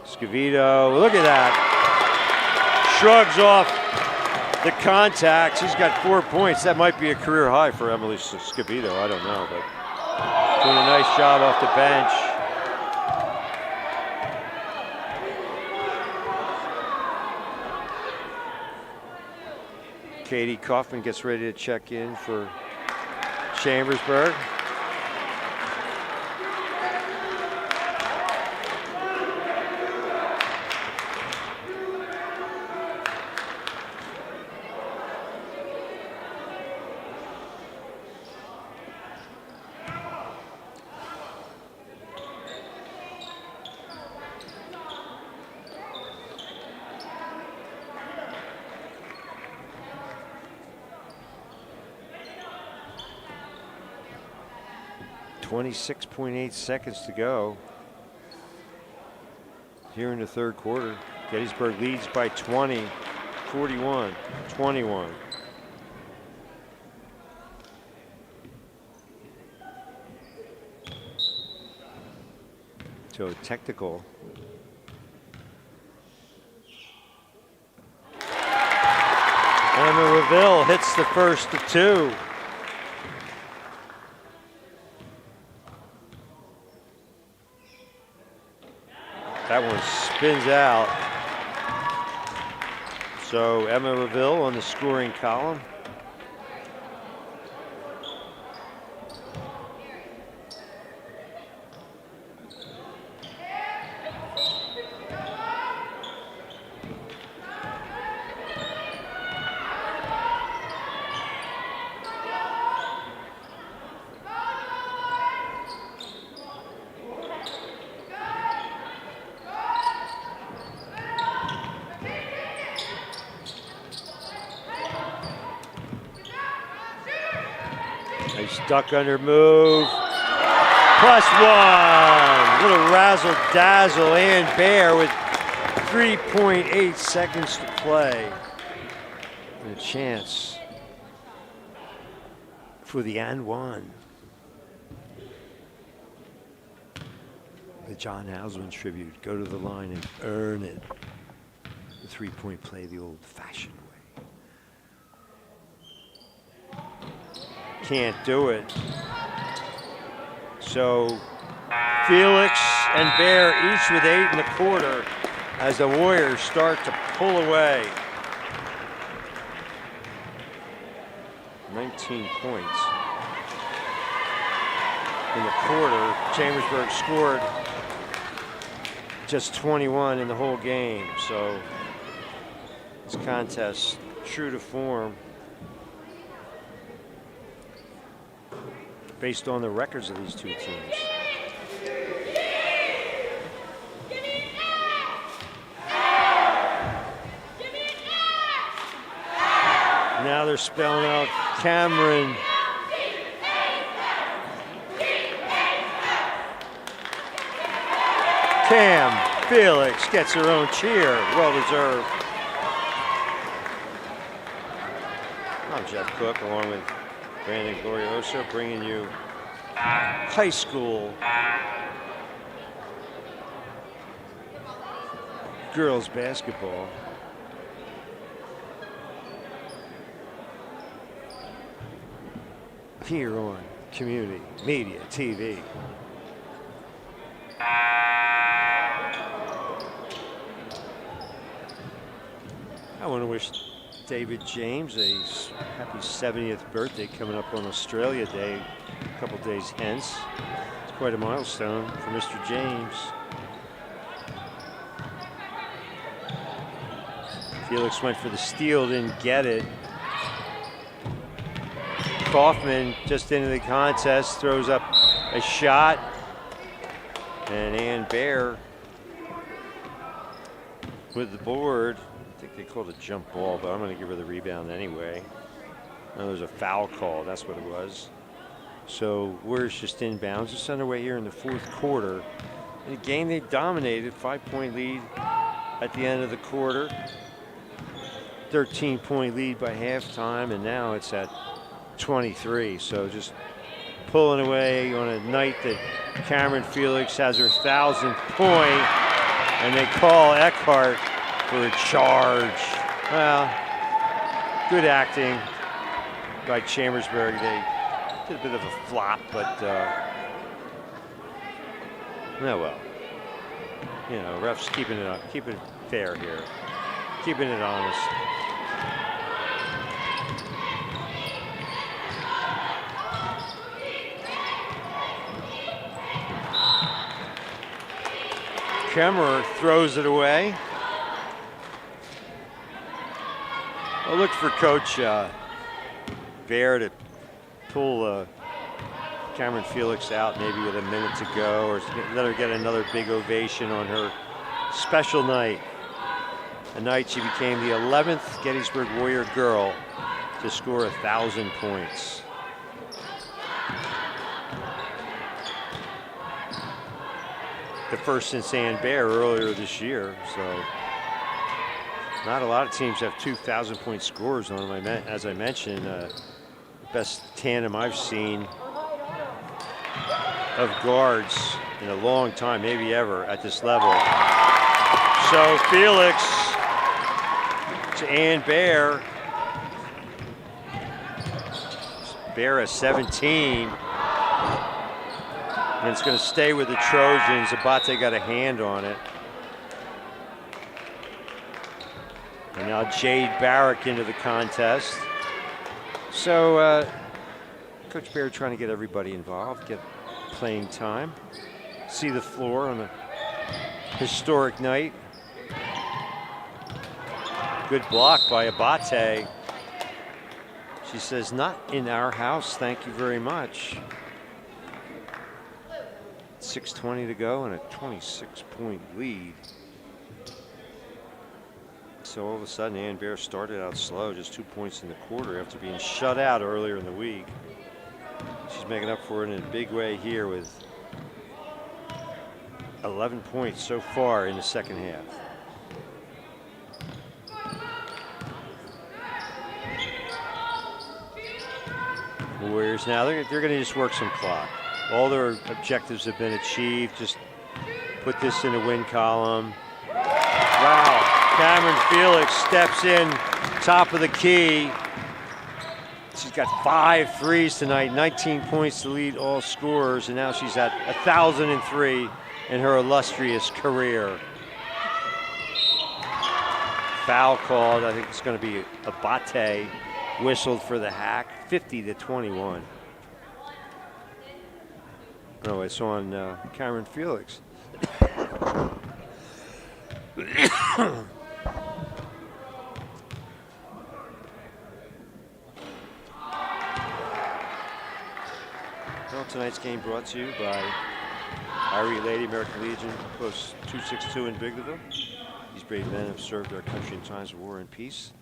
Scavito, look at that. Shrugs off the contact. She's got 4 points. That might be a career high for Emily Scavito. I don't know, but doing a nice job off the bench. Katie Kaufman gets ready to check in for Chambersburg. 26.8 seconds to go here in the third quarter. Gettysburg leads by 20, 41-21. So technical. Emma Reville hits the first of two. That one spins out. So Emma Reville on the scoring column. Nice duck under move. +1. Little razzle dazzle. Ann Bear with 3.8 seconds to play. And a chance for the and one. The John Houseman tribute. Go to the line and earn it. The 3-point play the old-fashioned way. Can't do it. So Felix and Bear each with 8.25 as the Warriors start to pull away. 19 points in the quarter. Chambersburg scored just 21 in the whole game. So this contest true to form, based on the records of these two teams. Now they're spelling out Cameron. Cam Felix gets her own cheer, well deserved. I'm Jeff Cook along with Brandon Glorioso, bringing you high school girls basketball. Here on Community Media TV. I want to wish David James a happy 70th birthday coming up on Australia Day a couple days hence. It's quite a milestone for Mr. James. Felix went for the steal, didn't get it. Kaufman just into the contest, throws up a shot. And Ann Bear with the board. I think they called a jump ball, but I'm going to give her the rebound anyway. No, there's a foul call. That's what it was. So Warriors just inbounds. It's underway here in the fourth quarter. In a game they dominated, 5-point lead at the end of the quarter. 13-point lead by halftime, and now it's at 23. So just pulling away on a night that Cameron Felix has her 1,000th point, and they call Eckhart for a charge. Well, good acting by Chambersburg. They did a bit of a flop, but no, well, you know, refs keeping it up, keeping it fair here, keeping it honest. Kemmerer throws it away. I'll look for Coach Bear to pull Cameron Felix out maybe with a minute to go, or let her get another big ovation on her special night. A night she became the 11th Gettysburg Warrior girl to score 1,000 points. the first since Ann Bear earlier this year. So not a lot of teams have 2,000-point scores on them. As I mentioned, best tandem I've seen of guards in a long time, maybe ever, at this level. So Felix to Ann Bear. Bear a 17. And it's going to stay with the Trojans. Abate got a hand on it. And now Jade Barrick into the contest. So Coach Bear trying to get everybody involved, get playing time, see the floor on a historic night. Good block by Abate. She says, not in our house, thank you very much. 6:20 to go and a 26-point lead. So all of a sudden, Ann Bear started out slow, just 2 points in the quarter after being shut out earlier in the week. She's making up for it in a big way here with 11 points so far in the second half. Warriors now, they're going to just work some clock. All their objectives have been achieved. Just put this in the win column. Wow, Cameron Felix steps in, top of the key. She's got 5 threes tonight, 19 points to lead all scorers, and now she's at 1,003 in her illustrious career. Foul called, I think it's going to be Abate, whistled for the hack, 50-21. Oh, it's on Cameron Felix. Well, tonight's game brought to you by Irie Lady American Legion, Post 262 in Biglerville. These brave men have served our country in times of war and peace.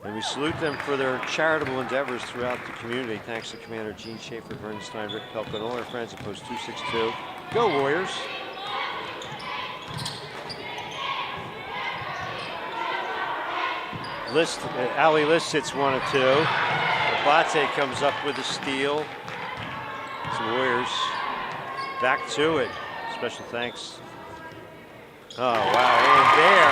And we salute them for their charitable endeavors throughout the community. Thanks to Commander Gene Schaefer, Vernon Stein, Rick Pelko, and all our friends at Post 262. Go Warriors! Ali List hits 1 of 2. Abate comes up with a steal. Some Warriors back to it. Special thanks. Oh, wow, Ann Bear.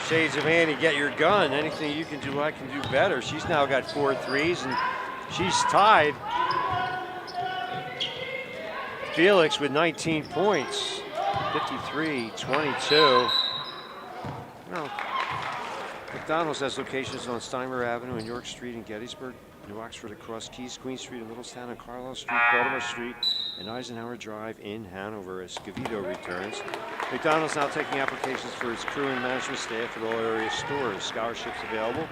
Shades of Annie, get your gun. Anything you can do, I can do better. She's now got 4 threes, and she's tied Felix with 19 points. 53-22. Well, McDonald's has locations on Steimer Avenue and York Street in Gettysburg, New Oxford across Keys, Queen Street in Littlestown, and Carlisle Street, Baltimore Street, and Eisenhower Drive in Hanover as Scavito returns. McDonald's now taking applications for its crew and management staff at all area stores. Scholarships available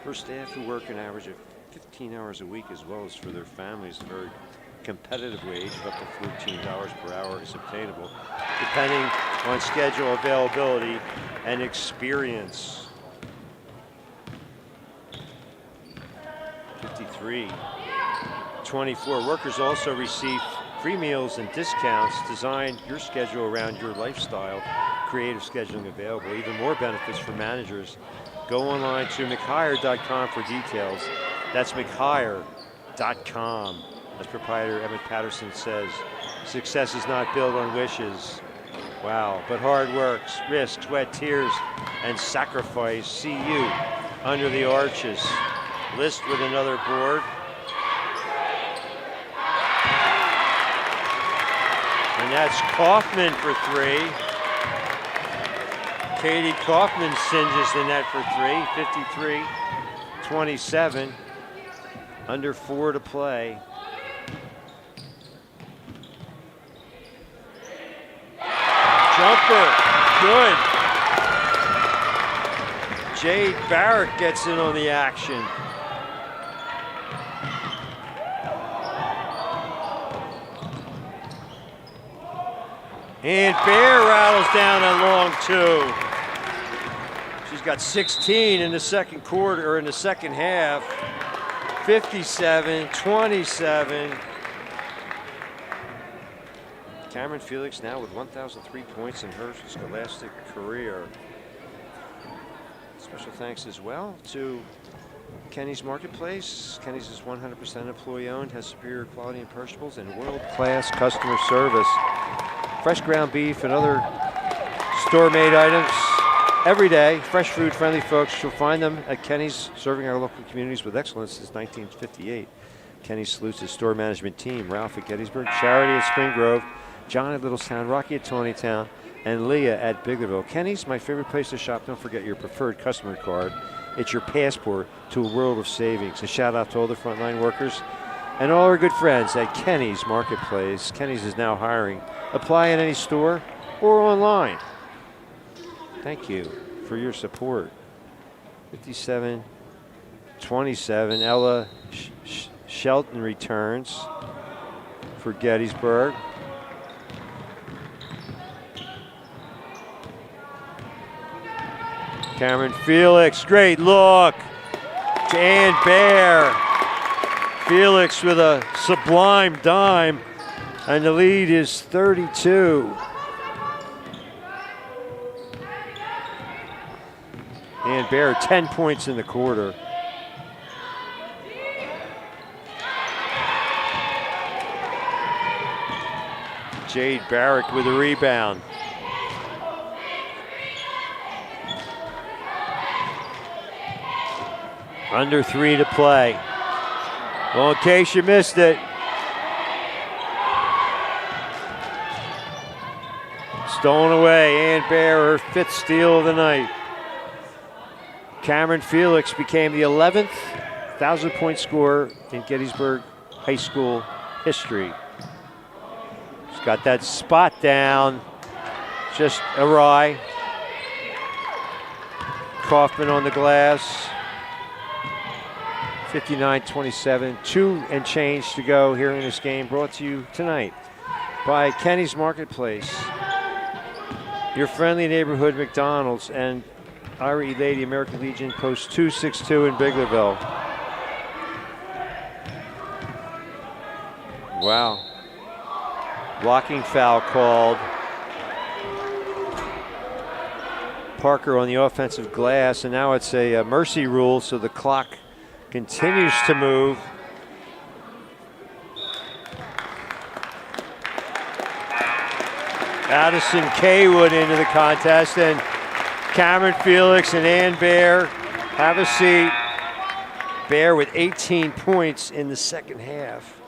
for staff who work an average of 15 hours a week, as well as for their families. A very competitive wage of up to $14 per hour is obtainable, depending on schedule availability and experience. 53-24. Workers also receive free meals and discounts. Design your schedule around your lifestyle. Creative scheduling available. Even more benefits for managers. Go online to mchire.com for details. That's mchire.com. As proprietor Emmett Patterson says, success is not built on wishes. Wow, but hard work, risk, sweat, tears, and sacrifice. See you under the arches. List with another board. And that's Kaufman for 3. Katie Kaufman singes the net for 3. 53-27. Under 4 to play. Jumper, good. Jade Barrett gets in on the action. And Bear rattles down a long 2. She's got 16 in the second quarter, or in the second half. 57-27. Cameron Felix now with 1,003 points in her scholastic career. Special thanks as well to Kenny's Marketplace. Kenny's is 100% employee owned, has superior quality and perishables, and world-class customer service. Fresh ground beef and other store-made items every day. Fresh food, friendly folks. You'll find them at Kenny's, serving our local communities with excellence since 1958. Kenny salutes his store management team, Ralph at Gettysburg, Charity at Spring Grove, John at Littlestown, Rocky at Tawnytown, and Leah at Biglerville. Kenny's, my favorite place to shop. Don't forget your preferred customer card. It's your passport to a world of savings. A shout out to all the frontline workers and all our good friends at Kenny's Marketplace. Kenny's is now hiring. Apply in any store or online. Thank you for your support. 57-27, Ella Shelton returns for Gettysburg. Cameron Felix, great look to Ann Bear. Felix with a sublime dime, and the lead is 32. Ann Bear, 10 points in the quarter. Jade Barrick with a rebound. Under 3 to play. Well, in case you missed it, stolen away. Ann Bear, her 5th steal of the night. Cameron Felix became the 11th 1,000-point scorer in Gettysburg High School history. She's got that spot down, just awry. Kaufman on the glass. 59-27, 2 and change to go here in this game, brought to you tonight by Kenny's Marketplace, your friendly neighborhood McDonald's, and Ira Lady American Legion, post 262 in Biglerville. Wow. Blocking foul called. Parker on the offensive glass, and now it's a mercy rule, so the clock continues to move. Addison Kaywood into the contest, and Cameron Felix and Ann Bear have a seat. Bear with 18 points in the second half.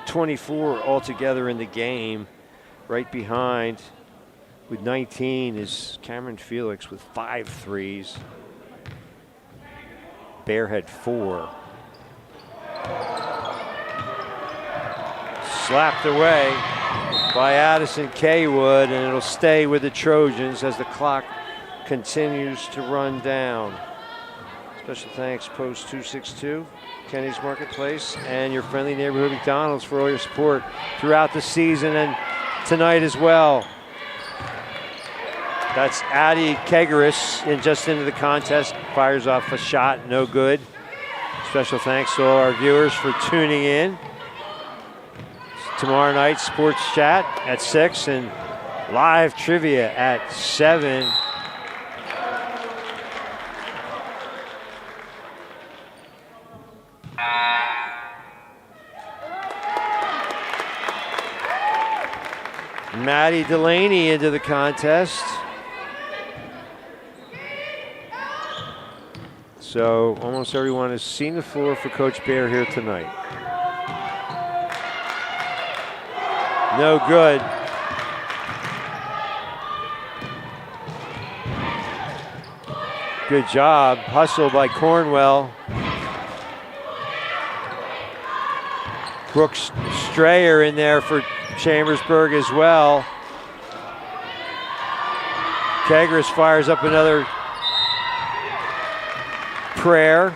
24 altogether in the game. Right behind with 19 is Cameron Felix with 5 threes. Bear had 4. Slapped away by Addison Kaywood, and it'll stay with the Trojans as the clock continues to run down. Special thanks, post 262, Kenny's Marketplace, and your friendly neighborhood McDonald's for all your support throughout the season and tonight as well. That's Addie Kegeris just into the contest, fires off a shot, no good. Special thanks to all our viewers for tuning in. Tomorrow night, Sports Chat at 6 and live trivia at 7. Maddie Delaney into the contest. So almost everyone has seen the floor for Coach Bear here tonight. No good. Good job. Hustle by Cornwell. Brooks Strayer in there for Chambersburg as well. Kegeris fires up another prayer.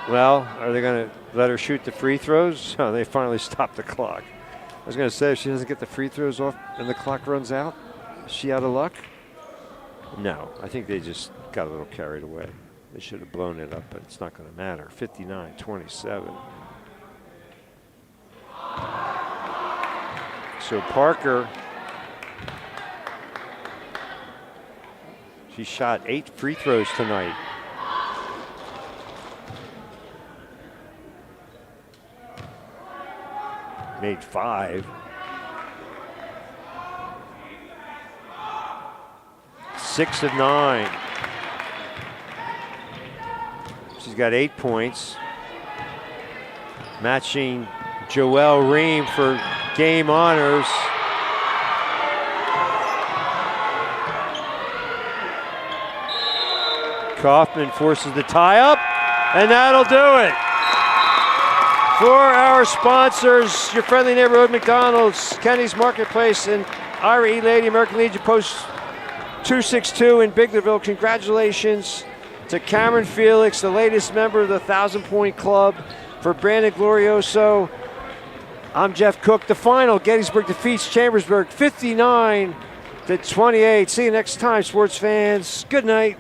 Well, are they going to let her shoot the free throws? Oh, they finally stopped the clock. I was going to say, if she doesn't get the free throws off and the clock runs out, is she out of luck? No, I think they just got a little carried away. They should have blown it up, but it's not going to matter. 59-27. So Parker, she shot 8 free throws tonight. Made 5. 6 of 9. She's got 8 points. Matching Joelle Ream for game honors. Kaufman forces the tie up, and that'll do it. For our sponsors, your friendly neighborhood McDonald's, Kenny's Marketplace, and Ira E. Lady, American Legion Post 262 in Biglerville. Congratulations to Cameron Felix, the latest member of the 1,000-point club. For Brandon Glorioso, I'm Jeff Cook. The final, Gettysburg defeats Chambersburg 59-28. See you next time, sports fans. Good night.